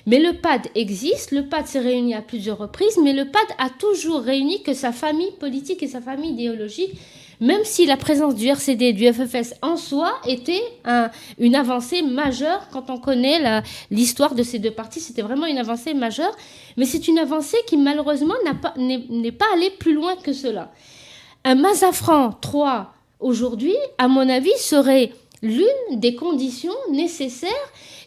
Mais le PAD existe, le PAD s'est réuni à plusieurs reprises, mais le PAD a toujours réuni que sa famille politique et sa famille idéologique, même si la présence du RCD et du FFS en soi était une avancée majeure. Quand on connaît l'histoire de ces deux partis, c'était vraiment une avancée majeure, mais c'est une avancée qui malheureusement n'est pas allée plus loin que cela. Un Mazafran 3 aujourd'hui, à mon avis, serait l'une des conditions nécessaires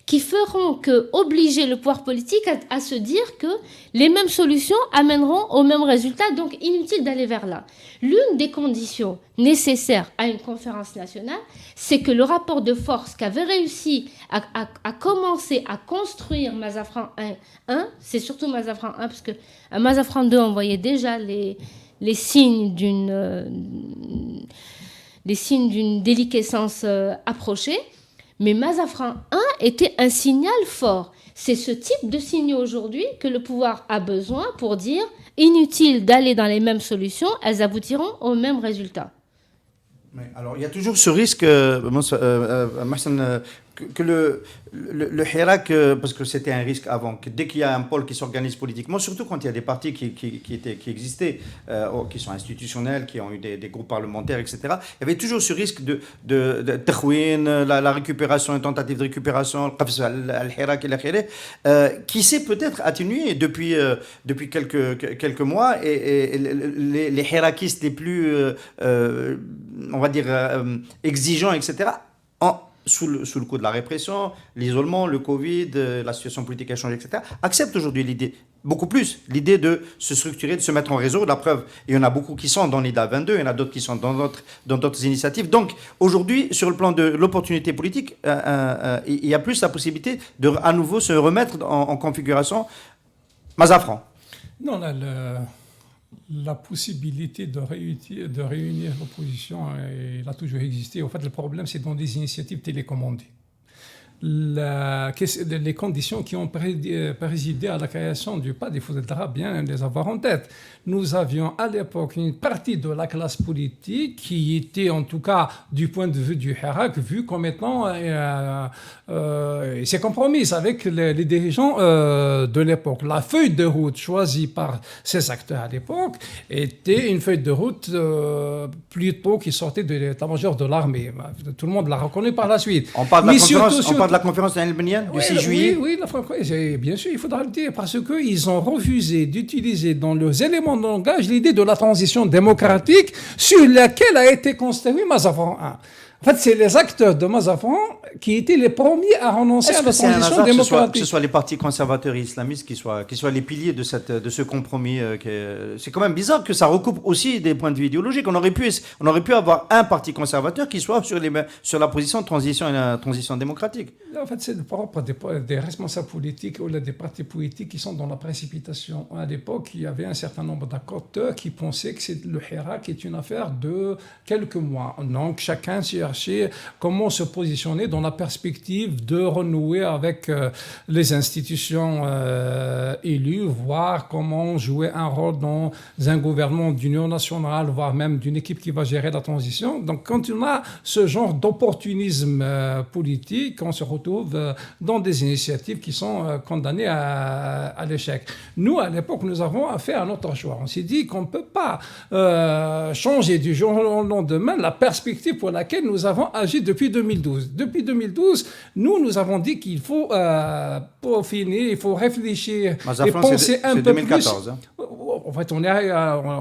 qui feront obliger le pouvoir politique à se dire que les mêmes solutions amèneront au même résultat, donc inutile d'aller vers là. L'une des conditions nécessaires à une conférence nationale, c'est que le rapport de force qu'avait réussi à commencer à construire Mazafran 1, c'est surtout Mazafran 1, parce qu'à Mazafran 2, on voyait déjà les signes d'une déliquescence approchée. Mais Mazafran 1 était un signal fort. C'est ce type de signaux aujourd'hui que le pouvoir a besoin pour dire inutile d'aller dans les mêmes solutions, elles aboutiront au même résultat. Mais alors, il y a toujours ce risque, Mohsen, que le Hirak, parce que c'était un risque avant, que dès qu'il y a un pôle qui s'organise politiquement, surtout quand il y a des partis qui existaient, qui sont institutionnels, qui ont eu des groupes parlementaires, etc., il y avait toujours ce risque de tahwin, la récupération, une tentative de récupération, al-Hirak et l'akhiré, qui s'est peut-être atténué depuis quelques mois, et les Hirakistes les plus, on va dire, exigeants, etc., sous le coup de la répression, l'isolement, le Covid, la situation politique a changé, etc., acceptent aujourd'hui l'idée de se structurer, de se mettre en réseau. La preuve, il y en a beaucoup qui sont dans l'IDA 22, il y en a d'autres qui sont dans d'autres initiatives. Donc, aujourd'hui, sur le plan de l'opportunité politique, il y a plus la possibilité de à nouveau se remettre en configuration. Mazafran. Non, la possibilité de réunir l'opposition, elle a toujours existé. En fait, le problème, c'est dans des initiatives télécommandées. Les conditions qui ont présidé à la création du PAD, il faudra bien les avoir en tête. Nous avions à l'époque une partie de la classe politique qui était, en tout cas, du point de vue du Hirak, vue comme étant c'est compromise avec les dirigeants de l'époque. La feuille de route choisie par ces acteurs à l'époque était une feuille de route plutôt qui sortait de l'état-major de l'armée. Tout le monde l'a reconnu par la suite. On parle de la conférence d'Al-Baniyan du 6 juillet. Oui, bien sûr, il faudra le dire, parce qu'ils ont refusé d'utiliser dans leurs éléments de langage l'idée de la transition démocratique sur laquelle a été construit Mazafran 1. En fait, c'est les acteurs de Mazafran qui étaient les premiers à renoncer à la transition démocratique. Que ce soit les partis conservateurs et islamistes qui soient les piliers de ce compromis. C'est quand même bizarre que ça recoupe aussi des points de vue idéologiques. On aurait pu avoir un parti conservateur qui soit sur la position de transition et la transition démocratique. En fait, c'est le propre des responsables politiques ou des partis politiques qui sont dans la précipitation. À l'époque, il y avait un certain nombre d'acteurs qui pensaient que le Hirak est une affaire de quelques mois. Donc, chacun cherchait comment se positionner dans la perspective de renouer avec les institutions élues, voir comment jouer un rôle dans un gouvernement d'union nationale, voire même d'une équipe qui va gérer la transition. Donc, quand on a ce genre d'opportunisme politique, on se retrouve dans des initiatives qui sont condamnées à l'échec. Nous, à l'époque, nous avons fait un autre choix. On s'est dit qu'on ne peut pas changer du jour au lendemain la perspective pour laquelle nous avons agi depuis 2012. Depuis 2012, nous avons dit qu'il faut peaufiner, il faut réfléchir et penser un peu 2014, plus. Hein. En fait,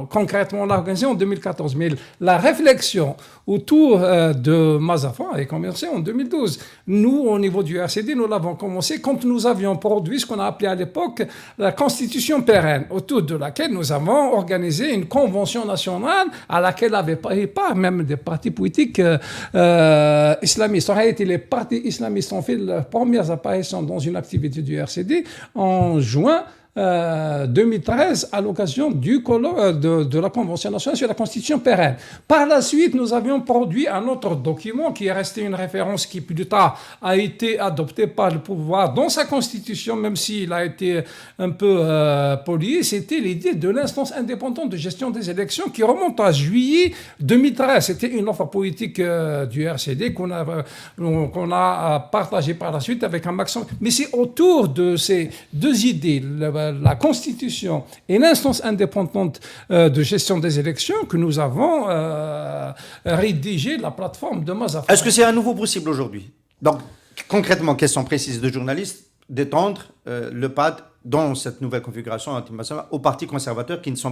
concrètement, on l'a organisé en 2014, mais la réflexion autour de Mazafran a commencé en 2012. Nous, au niveau du RCD, nous l'avons commencé quand nous avions produit ce qu'on a appelé à l'époque la Constitution pérenne, autour de laquelle nous avons organisé une convention nationale à laquelle n'avaient pas même des partis politiques islamistes. En réalité, les partis islamistes ont fait leurs premières apparitions dans une activité du RCD en juin 2013 à l'occasion de la Convention nationale sur la Constitution pérenne. Par la suite, nous avions produit un autre document qui est resté une référence qui plus tard a été adopté par le pouvoir dans sa Constitution, même s'il a été un peu poli. C'était l'idée de l'instance indépendante de gestion des élections qui remonte à juillet 2013. C'était une offre politique du RCD qu'on a partagée par la suite avec un maximum. Mais c'est autour de ces deux idées, la Constitution et l'instance indépendante de gestion des élections que nous avons rédigé la plateforme de Mazafran. Est-ce que c'est à nouveau possible aujourd'hui? Donc, concrètement, question précise de journaliste, d'étendre le PAD dans cette nouvelle configuration aux partis conservateurs qui ont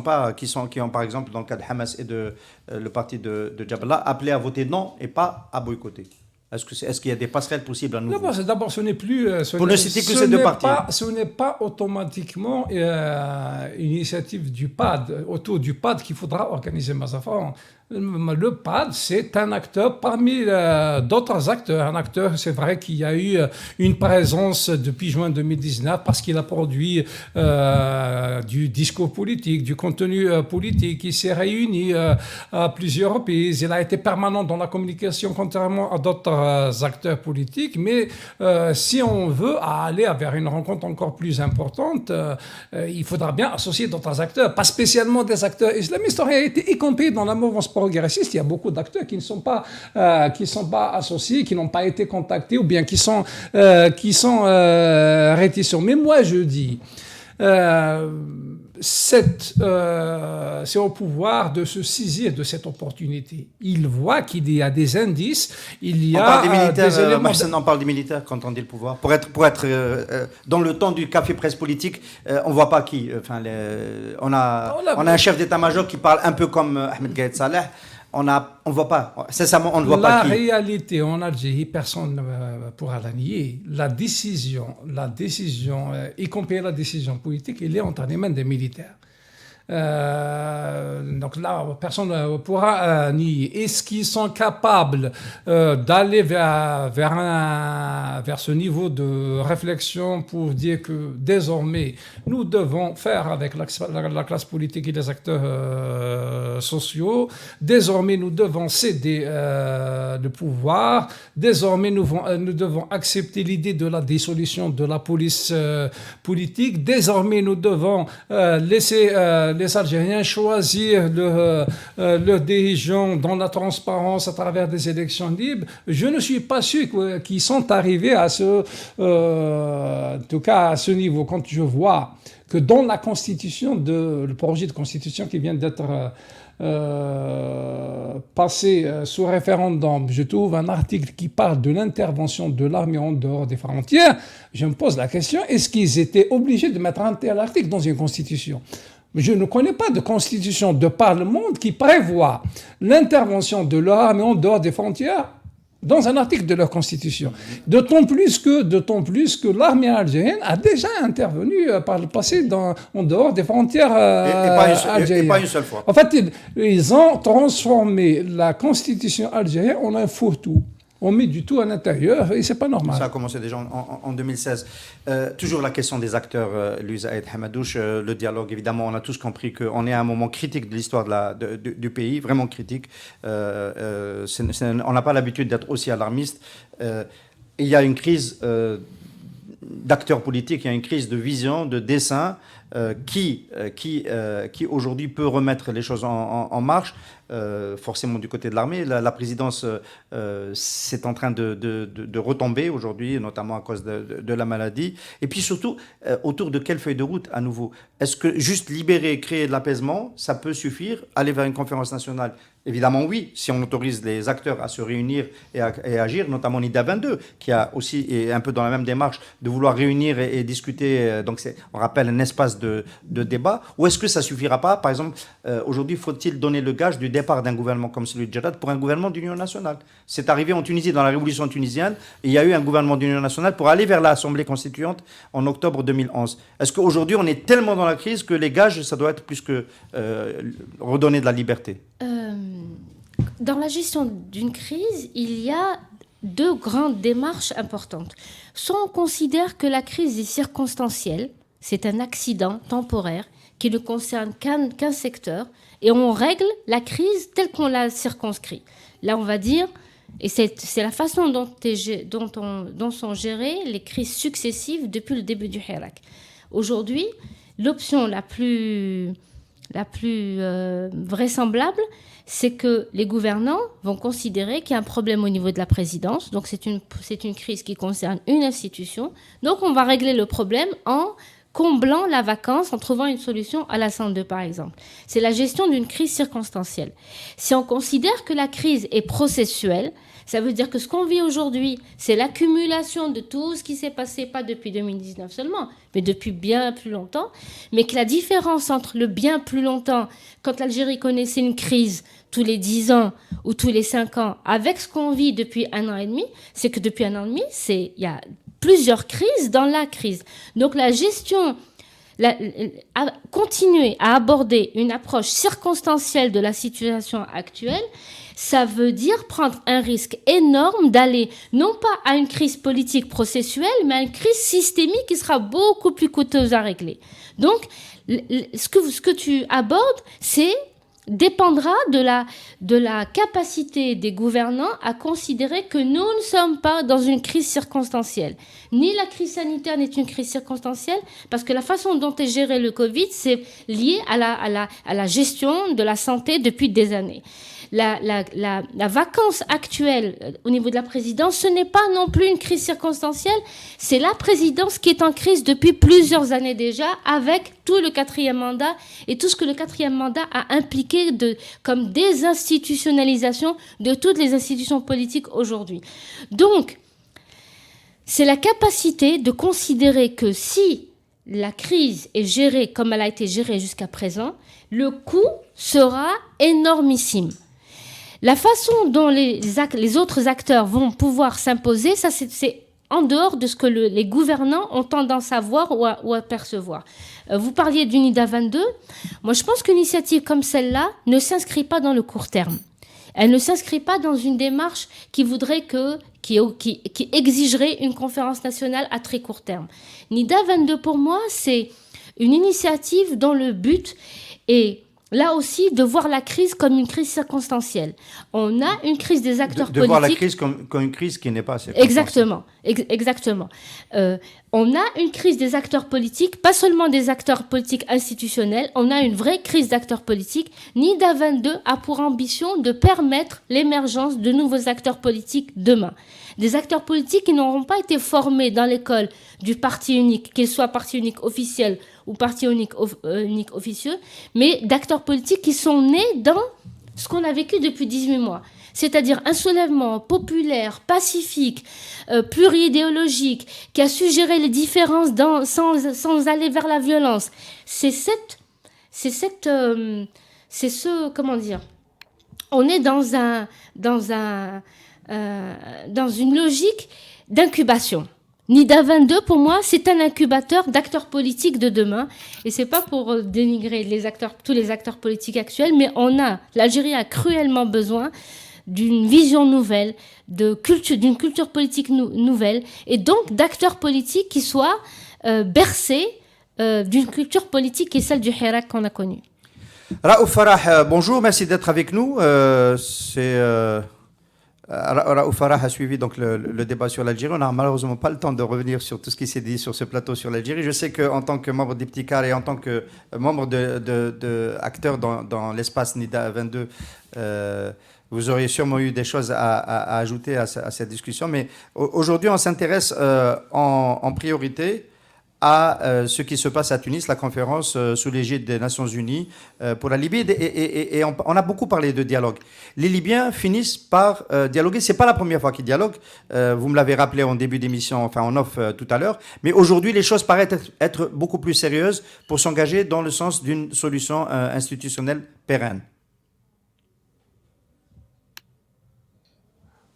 par exemple dans le cas de Hamas et de le parti de Jaballah appelé à voter non et pas à boycotter? Est-ce qu'il y a des passerelles possibles à nouveau? D'abord, ce n'est plus... Pour ne citer que ces deux partis. Ce n'est pas automatiquement une initiative du PAD, autour du PAD qu'il faudra organiser Mazafran. Le PAD, c'est un acteur parmi d'autres acteurs. Un acteur, c'est vrai qu'il y a eu une présence depuis juin 2019 parce qu'il a produit du discours politique, du contenu politique. Il s'est réuni à plusieurs reprises. Il a été permanent dans la communication, contrairement à d'autres acteurs politiques, mais si on veut aller vers une rencontre encore plus importante, il faudra bien associer d'autres acteurs, pas spécialement des acteurs islamistes. En réalité, y compris dans la mouvance progressiste, il y a beaucoup d'acteurs qui ne sont pas associés, qui n'ont pas été contactés ou bien qui sont réticents. Mais moi, je dis, c'est au pouvoir de se saisir de cette opportunité. Il voit qu'il y a des indices, il y a des éléments... On parle des militaires quand on dit le pouvoir. Pour être dans le temps du café presse politique, on ne voit pas qui. Enfin, on a un chef d'état-major qui parle un peu comme Ahmed Gaïd Saleh. On ne voit pas, sincèrement, on ne voit pas qui. La réalité en Algérie, personne ne pourra la nier. La décision, y compris la décision politique, elle est entre les mains des militaires. Donc là, personne ne pourra nier. Est-ce qu'ils sont capables d'aller vers ce niveau de réflexion pour dire que désormais, nous devons faire avec la classe politique et les acteurs sociaux, désormais nous devons céder le pouvoir, désormais nous devons accepter l'idée de la dissolution de la police politique, désormais nous devons laisser les Algériens choisir leurs dirigeants dans la transparence à travers des élections libres. Je ne suis pas sûr qu'ils sont arrivés à en tout cas à ce niveau. Quand je vois que dans la Constitution, le projet de Constitution qui vient d'être passé sous référendum, je trouve un article qui parle de l'intervention de l'armée en dehors des frontières. Je me pose la question, est-ce qu'ils étaient obligés de mettre un tel article dans une Constitution ? Je ne connais pas de constitution de par le monde qui prévoit l'intervention de l'armée en dehors des frontières dans un article de leur constitution. D'autant plus que l'armée algérienne a déjà intervenu par le passé en dehors des frontières algériennes. Et pas une seule fois. En fait, ils ont transformé la constitution algérienne en un fourre-tout. On met du tout à l'intérieur et c'est pas normal. Ça a commencé déjà en 2016. Toujours la question des acteurs, Louisa Aïd Hamadouche, le dialogue, évidemment, on a tous compris qu'on est à un moment critique de l'histoire du pays, vraiment critique. On n'a pas l'habitude d'être aussi alarmiste. Il y a une crise d'acteurs politiques, il y a une crise de vision, de dessin qui aujourd'hui peut remettre les choses en marche. Forcément du côté de l'armée. La présidence c'est en train de retomber aujourd'hui, notamment à cause de la maladie. Et puis surtout, autour de quelle feuille de route à nouveau ? Est-ce que juste libérer, créer de l'apaisement, ça peut suffire ? Aller vers une conférence nationale ? Évidemment oui, si on autorise les acteurs à se réunir et agir, notamment Nida 22, qui a aussi est un peu dans la même démarche de vouloir réunir et discuter. Donc on rappelle un espace de débat. Ou est-ce que ça suffira pas ? Par exemple, aujourd'hui, faut-il donner le gage du départ d'un gouvernement comme celui de Djerad pour un gouvernement d'union nationale ? C'est arrivé en Tunisie dans la révolution tunisienne, et il y a eu un gouvernement d'union nationale pour aller vers l'Assemblée constituante en octobre 2011. Est-ce qu'aujourd'hui, on est tellement dans la crise que les gages, ça doit être plus que redonner de la liberté ? Dans la gestion d'une crise, il y a deux grandes démarches importantes. Soit on considère que la crise est circonstancielle, c'est un accident temporaire qui ne concerne qu'un secteur, et on règle la crise telle qu'on l'a circonscrit. Là, on va dire, et c'est la façon dont sont gérées les crises successives depuis le début du Hirak. Aujourd'hui, l'option la plus vraisemblable, c'est que les gouvernants vont considérer qu'il y a un problème au niveau de la présidence. Donc, c'est une crise qui concerne une institution. Donc, on va régler le problème en comblant la vacance, en trouvant une solution à l'Assemblée 2, par exemple. C'est la gestion d'une crise circonstancielle. Si on considère que la crise est processuelle, ça veut dire que ce qu'on vit aujourd'hui, c'est l'accumulation de tout ce qui s'est passé, pas depuis 2019 seulement, mais depuis bien plus longtemps, mais que la différence entre le bien plus longtemps, quand l'Algérie connaissait une crise tous les 10 ans ou tous les 5 ans, avec ce qu'on vit depuis 1 an et demi, c'est que depuis 1 an et demi, il y a plusieurs crises dans la crise. Donc la gestion, continuer à aborder une approche circonstancielle de la situation actuelle, ça veut dire prendre un risque énorme d'aller non pas à une crise politique processuelle, mais à une crise systémique qui sera beaucoup plus coûteuse à régler. Donc, ce que tu abordes, c'est dépendra de la capacité des gouvernants à considérer que nous ne sommes pas dans une crise circonstancielle. Ni la crise sanitaire n'est une crise circonstancielle, parce que la façon dont est géré le Covid, c'est lié à la gestion de la santé depuis des années. La vacance actuelle au niveau de la présidence, ce n'est pas non plus une crise circonstancielle, c'est la présidence qui est en crise depuis plusieurs années déjà, avec tout le 4e mandat et tout ce que le 4e mandat a impliqué comme désinstitutionnalisation de toutes les institutions politiques aujourd'hui. Donc, c'est la capacité de considérer que si la crise est gérée comme elle a été gérée jusqu'à présent, le coût sera énormissime. La façon dont les autres acteurs vont pouvoir s'imposer, ça c'est en dehors de ce que les gouvernants ont tendance à voir ou à percevoir. Vous parliez d'UNIDA 22. Moi, je pense qu'une initiative comme celle-là ne s'inscrit pas dans le court terme. Elle ne s'inscrit pas dans une démarche qui exigerait une conférence nationale à très court terme. NIDA 22, pour moi, c'est une initiative dont le but est là aussi de voir la crise comme une crise circonstancielle. On a une crise des acteurs politiques. De voir la crise comme une crise qui n'est pas circonstancielle. Exactement. On a une crise des acteurs politiques, pas seulement des acteurs politiques institutionnels, on a une vraie crise d'acteurs politiques. NIDA 22 a pour ambition de permettre l'émergence de nouveaux acteurs politiques demain. Des acteurs politiques qui n'auront pas été formés dans l'école du parti unique, qu'il soit parti unique officiel ou parti unique officieux, mais d'acteurs politiques qui sont nés dans ce qu'on a vécu depuis 18 mois. C'est-à-dire un soulèvement populaire, pacifique, pluridéologique, qui a su gérer les différences sans aller vers la violence. On est dans une logique d'incubation. NIDA 22, pour moi, c'est un incubateur d'acteurs politiques de demain. Et c'est pas pour dénigrer tous les acteurs politiques actuels, mais l'Algérie a cruellement besoin d'une vision nouvelle, d'une culture politique nouvelle, et donc d'acteurs politiques qui soient bercés d'une culture politique qui est celle du Hirak qu'on a connue. Raouf Farah, bonjour, merci d'être avec nous. Raouf Farah a suivi donc le débat sur l'Algérie. On n'a malheureusement pas le temps de revenir sur tout ce qui s'est dit sur ce plateau sur l'Algérie. Je sais qu'en tant que membre d'Iptikar et en tant que membre d'acteur dans l'espace NIDA 22, vous auriez sûrement eu des choses à ajouter à cette discussion. Mais aujourd'hui, on s'intéresse en priorité à ce qui se passe à Tunis, la conférence sous l'égide des Nations Unies pour la Libye. Et on a beaucoup parlé de dialogue. Les Libyens finissent par dialoguer. Ce n'est pas la première fois qu'ils dialoguent. Vous me l'avez rappelé en début d'émission, enfin en off tout à l'heure. Mais aujourd'hui, les choses paraissent être beaucoup plus sérieuses pour s'engager dans le sens d'une solution institutionnelle pérenne.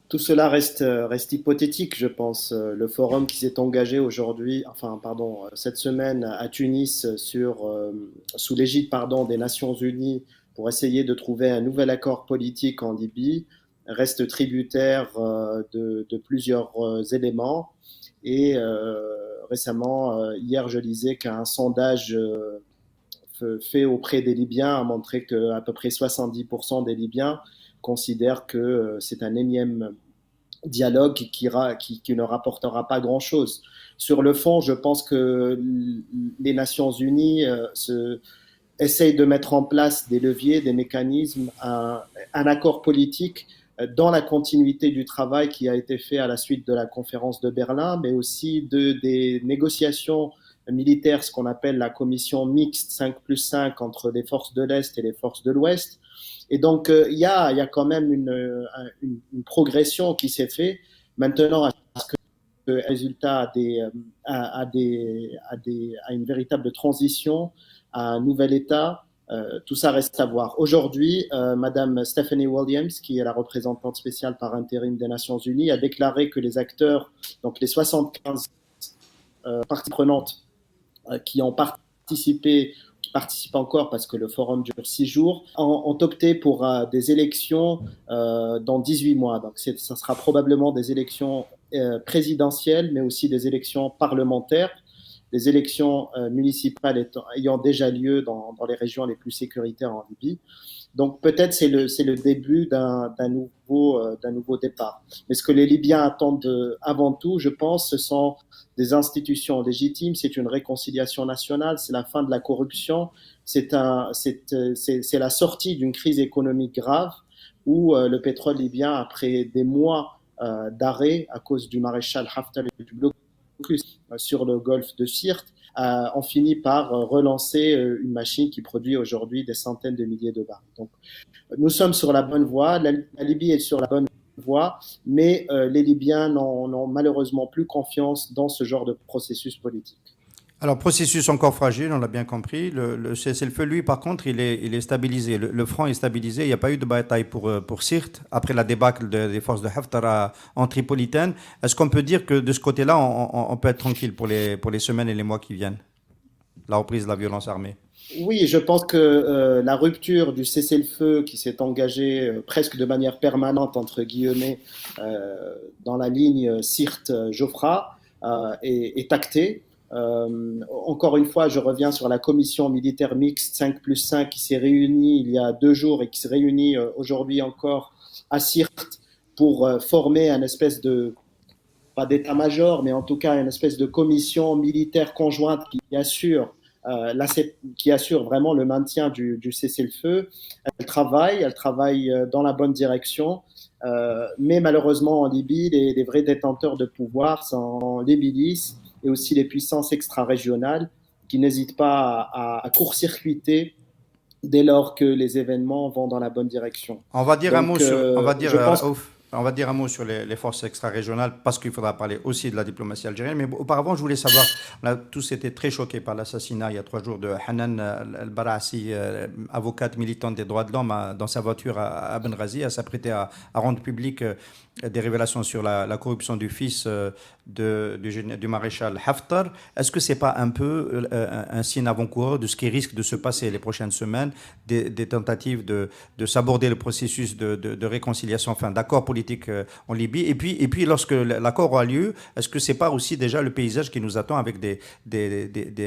Tout cela reste hypothétique, je pense. Le forum qui s'est engagé cette semaine à Tunis sous l'égide des Nations Unies pour essayer de trouver un nouvel accord politique en Libye reste tributaire de plusieurs éléments. Et récemment, hier, je lisais qu'un sondage fait auprès des Libyens a montré qu'à peu près 70% des Libyens considère que c'est un énième dialogue qui ne rapportera pas grand-chose. Sur le fond, je pense que les Nations Unies essayent de mettre en place des leviers, des mécanismes, un accord politique dans la continuité du travail qui a été fait à la suite de la conférence de Berlin, mais aussi des négociations militaires, ce qu'on appelle la commission mixte 5+5 entre les forces de l'Est et les forces de l'Ouest. Et donc, il y a quand même une progression qui s'est faite. Maintenant, est-ce que le résultat à une véritable transition, à un nouvel État, tout ça reste à voir. Aujourd'hui, Madame Stephanie Williams, qui est la représentante spéciale par intérim des Nations Unies, a déclaré que les acteurs, donc les 75 parties prenantes qui ont participé, qui participent encore parce que le forum dure 6 jours, ont opté pour des élections dans 18 mois. Donc, ça sera probablement des élections présidentielles, mais aussi des élections parlementaires. les élections municipales ayant déjà lieu dans les régions les plus sécuritaires en Libye. Donc peut-être c'est le début d'un nouveau départ. Mais ce que les Libyens attendent avant tout, je pense, ce sont des institutions légitimes, c'est une réconciliation nationale, c'est la fin de la corruption, c'est la sortie d'une crise économique grave où le pétrole libyen, après des mois d'arrêt à cause du maréchal Haftar et du blocus sur le golfe de Sirte, on finit par relancer une machine qui produit aujourd'hui des centaines de milliers de barils. Donc, nous sommes sur la bonne voie, la Libye est sur la bonne voie, mais les Libyens n'ont malheureusement plus confiance dans ce genre de processus politique. Alors, processus encore fragile, on l'a bien compris. Le cessez-le-feu, lui, par contre, il est stabilisé. Le front est stabilisé. Il n'y a pas eu de bataille pour Sirte après la débâcle des forces de Haftar en Tripolitaine. Est-ce qu'on peut dire que de ce côté-là, on peut être tranquille pour les semaines et les mois qui viennent? La reprise de la violence armée. Oui, je pense que la rupture du cessez-le-feu qui s'est engagée presque de manière permanente, entre guillemets, dans la ligne Sirte-Jofra est actée. Encore une fois, je reviens sur la commission militaire mixte 5+5 qui s'est réunie il y a 2 jours et qui se réunit aujourd'hui encore à Sirte pour former un espèce de, pas d'état-major, mais en tout cas une espèce de commission militaire conjointe qui assure vraiment le maintien du cessez-le-feu. Elle travaille dans la bonne direction, mais malheureusement en Libye, les vrais détenteurs de pouvoir sont les milices et aussi les puissances extra-régionales qui n'hésitent pas à court-circuiter dès lors que les événements vont dans la bonne direction. On va dire un mot sur les forces extra-régionales parce qu'il faudra parler aussi de la diplomatie algérienne. Mais auparavant, je voulais savoir, on a tous été très choqués par l'assassinat il y a 3 jours de Hanan El-Barassi, avocate militante des droits de l'homme, dans sa voiture à Benghazi. Elle s'apprêtait à rendre public des révélations sur la corruption du fils du maréchal Haftar. Est-ce que ce n'est pas un peu un signe avant-coureur de ce qui risque de se passer les prochaines semaines, des tentatives de s'aborder le processus de réconciliation, enfin d'accord politique en Libye, et puis lorsque l'accord aura lieu, est-ce que ce n'est pas aussi déjà le paysage qui nous attend avec des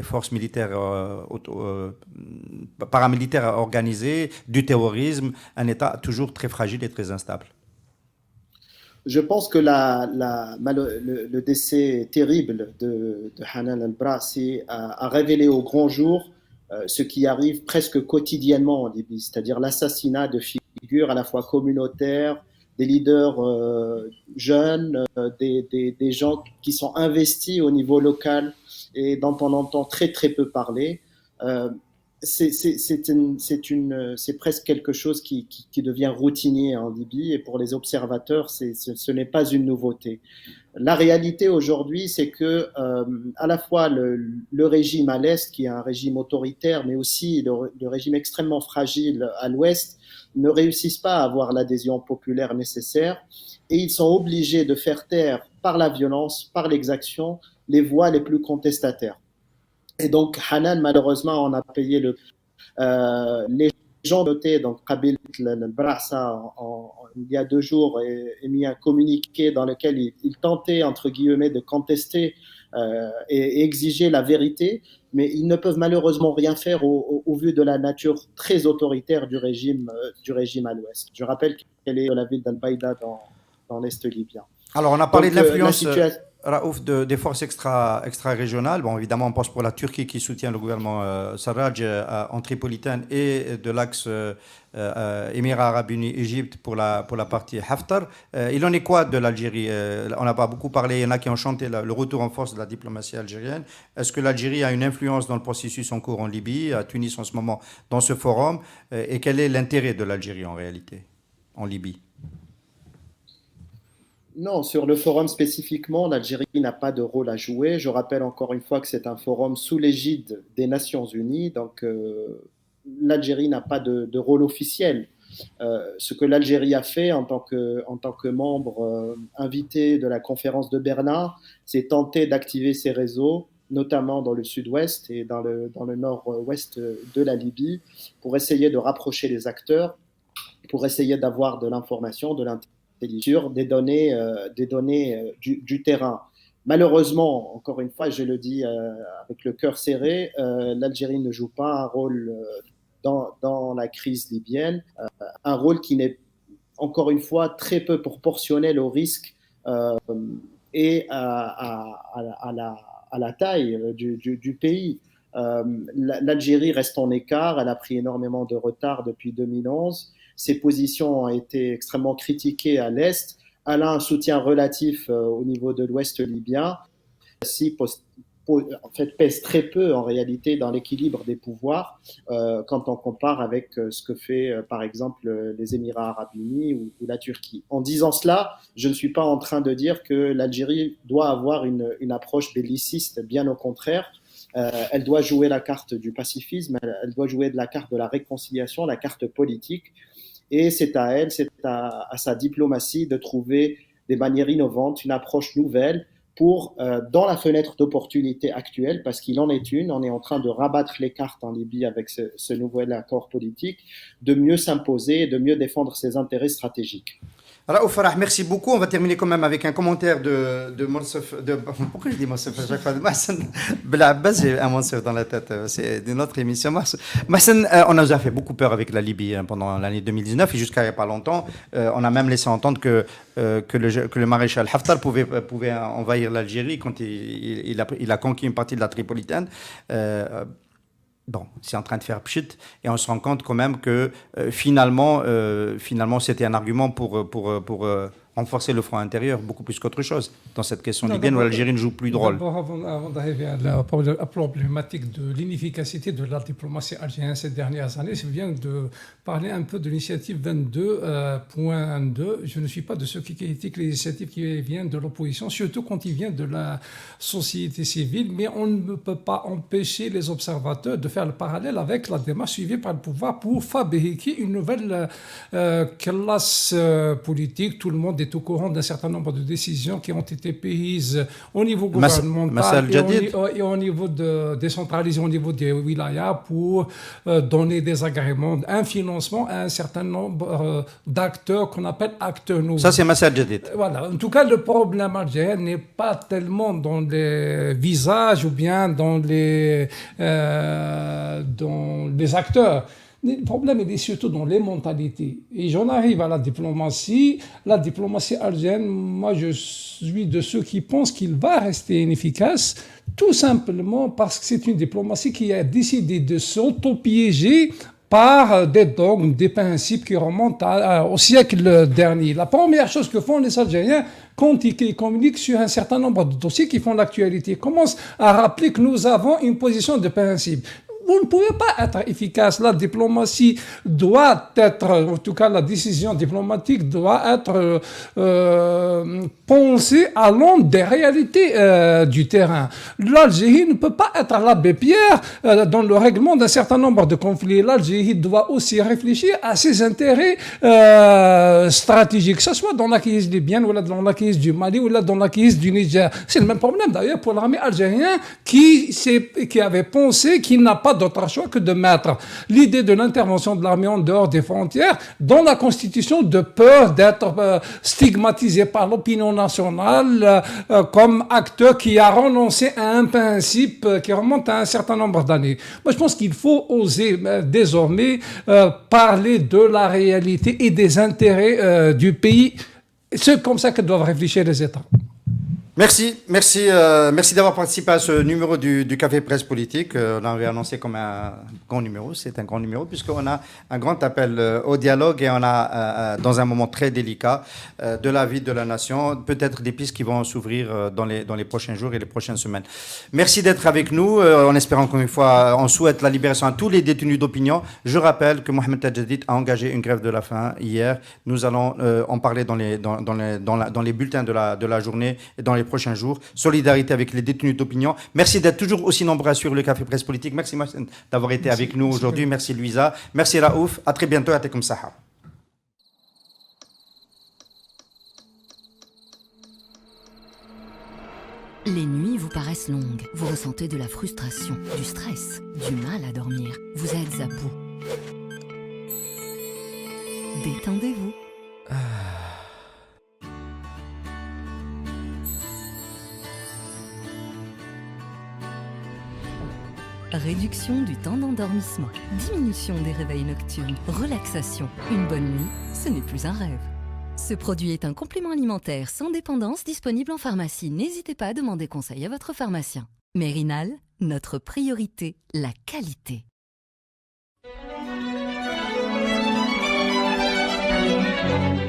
forces militaires paramilitaires organisées, du terrorisme, un État toujours très fragile et très instable? Je pense que le décès terrible de Hanan El-Barassi a révélé au grand jour ce qui arrive presque quotidiennement en Libye, c'est-à-dire l'assassinat de figures à la fois communautaires, des leaders jeunes, des gens qui sont investis au niveau local et dont on entend très très peu parler. C'est presque quelque chose qui devient routinier en Libye et pour les observateurs, ce n'est pas une nouveauté. La réalité aujourd'hui, c'est que à la fois le régime à l'est, qui est un régime autoritaire, mais aussi le régime extrêmement fragile à l'ouest, ne réussissent pas à avoir l'adhésion populaire nécessaire et ils sont obligés de faire taire par la violence, par l'exaction, les voix les plus contestataires. Et donc, Hanan, malheureusement, on a payé les gens notés, donc Qabil el-Barassa, il y a 2 jours, émis un communiqué dans lequel il tentait, entre guillemets, de contester et exiger la vérité, mais ils ne peuvent malheureusement rien faire au vu de la nature très autoritaire du régime à l'ouest. Je rappelle qu'elle est de la ville d'Al-Baïda dans l'est libyen. Alors, on a parlé de l'influence Raouf, des forces extra-régionales. Bon, évidemment, on pense pour la Turquie qui soutient le gouvernement Sarraj en Tripolitaine et de l'axe Émirats Arabes Unis, Égypte pour la partie Haftar. Il en est quoi de l'Algérie? On n'a pas beaucoup parlé, il y en a qui ont chanté le retour en force de la diplomatie algérienne. Est-ce que l'Algérie a une influence dans le processus en cours en Libye, à Tunis en ce moment, dans ce forum? Et quel est l'intérêt de l'Algérie en réalité, en Libye? Non, sur le forum spécifiquement, l'Algérie n'a pas de rôle à jouer. Je rappelle encore une fois que c'est un forum sous l'égide des Nations Unies, donc l'Algérie n'a pas de rôle officiel. Ce que l'Algérie a fait en tant que membre invité de la conférence de Berlin, c'est tenter d'activer ses réseaux, notamment dans le sud-ouest et dans le nord-ouest de la Libye, pour essayer de rapprocher les acteurs, pour essayer d'avoir de l'information, de l'intelligence, des données du terrain. malheureusement, encore une fois, je le dis avec le cœur serré, l'Algérie ne joue pas un rôle dans la crise libyenne, un rôle qui n'est encore une fois très peu proportionnel au risque et à la taille du pays. L'Algérie reste en écart, elle a pris énormément de retard depuis 2011, ses positions ont été extrêmement critiquées à l'Est, elle a un soutien relatif au niveau de l'Ouest libyen, si en fait, pèse très peu en réalité dans l'équilibre des pouvoirs quand on compare avec ce que fait par exemple les Émirats arabes unis ou la Turquie. En disant cela, je ne suis pas en train de dire que l'Algérie doit avoir une approche belliciste, bien au contraire. Elle doit jouer la carte du pacifisme, elle doit jouer de la carte de la réconciliation, la carte politique, et c'est à elle, c'est à sa diplomatie de trouver des manières innovantes, une approche nouvelle pour, dans la fenêtre d'opportunité actuelle, parce qu'il en est une, on est en train de rabattre les cartes en Libye avec ce nouvel accord politique, de mieux s'imposer et de mieux défendre ses intérêts stratégiques. Alors, Farah, merci beaucoup. On va terminer quand même avec un commentaire de Morsef. Pourquoi je dis Morsef à chaque fois? Mahsen Blabaz, j'ai un Morsef dans la tête. C'est de notre émission. Mahsen, on nous a fait beaucoup peur avec la Libye pendant l'année 2019 et jusqu'à il n'y a pas longtemps. On a même laissé entendre que le maréchal Haftar pouvait envahir l'Algérie quand il a conquis une partie de la Tripolitaine. Bon, c'est en train de faire pchit et on se rend compte quand même que finalement, c'était un argument pour renforcer le front intérieur beaucoup plus qu'autre chose dans cette question libyenne où l'Algérie ne joue plus de rôle. D'abord, avant d'arriver à la problématique de l'inefficacité de la diplomatie algérienne ces dernières années, je viens de parler un peu de l'initiative 22.2. Je ne suis pas de ceux qui critiquent les initiatives qui viennent de l'opposition, surtout quand ils viennent de la société civile, mais on ne peut pas empêcher les observateurs de faire le parallèle avec la démarche suivie par le pouvoir pour fabriquer une nouvelle classe politique. Tout le monde est au courant d'un certain nombre de décisions qui ont été prises au niveau gouvernemental et au niveau décentralisé au niveau des wilayas pour donner des agréments, un financement à un certain nombre d'acteurs qu'on appelle acteurs nouveaux. Ça, c'est Massal Jadid. Voilà. En tout cas, le problème algérien n'est pas tellement dans les visages ou bien dans les acteurs. Le problème est surtout dans les mentalités. Et j'en arrive à la diplomatie. La diplomatie algérienne, moi je suis de ceux qui pensent qu'il va rester inefficace, tout simplement parce que c'est une diplomatie qui a décidé de s'auto-piéger par des dogmes, des principes qui remontent au siècle dernier. La première chose que font les Algériens, quand ils communiquent sur un certain nombre de dossiers qui font l'actualité, commencent à rappeler que nous avons une position de principe. Vous ne pouvez pas être efficace. La diplomatie doit être, en tout cas la décision diplomatique doit être pensée à l'aune des réalités du terrain. L'Algérie ne peut pas être l'abbé Pierre dans le règlement d'un certain nombre de conflits. L'Algérie doit aussi réfléchir à ses intérêts stratégiques, que ce soit dans la crise libyenne ou dans la crise du Mali ou dans la crise du Niger. C'est le même problème d'ailleurs pour l'armée algérienne qui avait pensé qu'il n'a pas d'autre choix que de mettre l'idée de l'intervention de l'armée en dehors des frontières dans la Constitution de peur d'être stigmatisé par l'opinion nationale comme acteur qui a renoncé à un principe qui remonte à un certain nombre d'années. Moi, je pense qu'il faut oser désormais parler de la réalité et des intérêts du pays. C'est comme ça que doivent réfléchir les États. Merci d'avoir participé à ce numéro du Café Presse Politique. On l'avait annoncé comme un grand numéro. C'est un grand numéro puisqu'on a un grand appel au dialogue et on a, dans un moment très délicat de la vie de la nation, peut-être des pistes qui vont s'ouvrir dans les prochains jours et les prochaines semaines. Merci d'être avec nous. En espérant encore une fois, on souhaite la libération à tous les détenus d'opinion. Je rappelle que Mohamed Tadjadid a engagé une grève de la faim hier. Nous allons en parler dans les bulletins de la journée et dans les prochains jours. Solidarité avec les détenus d'opinion. Merci d'être toujours aussi nombreux sur le Café Presse Politique. Merci Mohsen d'avoir été avec nous aujourd'hui. Merci Louisa. Merci Raouf. À très bientôt. Atekoum Saha. Les nuits vous paraissent longues. Vous ressentez de la frustration, du stress, du mal à dormir. Vous êtes à bout. Détendez-vous. Réduction du temps d'endormissement, diminution des réveils nocturnes, relaxation. Une bonne nuit, ce n'est plus un rêve. Ce produit est un complément alimentaire sans dépendance disponible en pharmacie. N'hésitez pas à demander conseil à votre pharmacien. Mérinal, notre priorité, la qualité.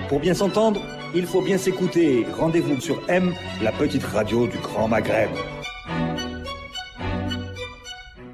Pour bien s'entendre, il faut bien s'écouter. Rendez-vous sur M, la petite radio du Grand Maghreb.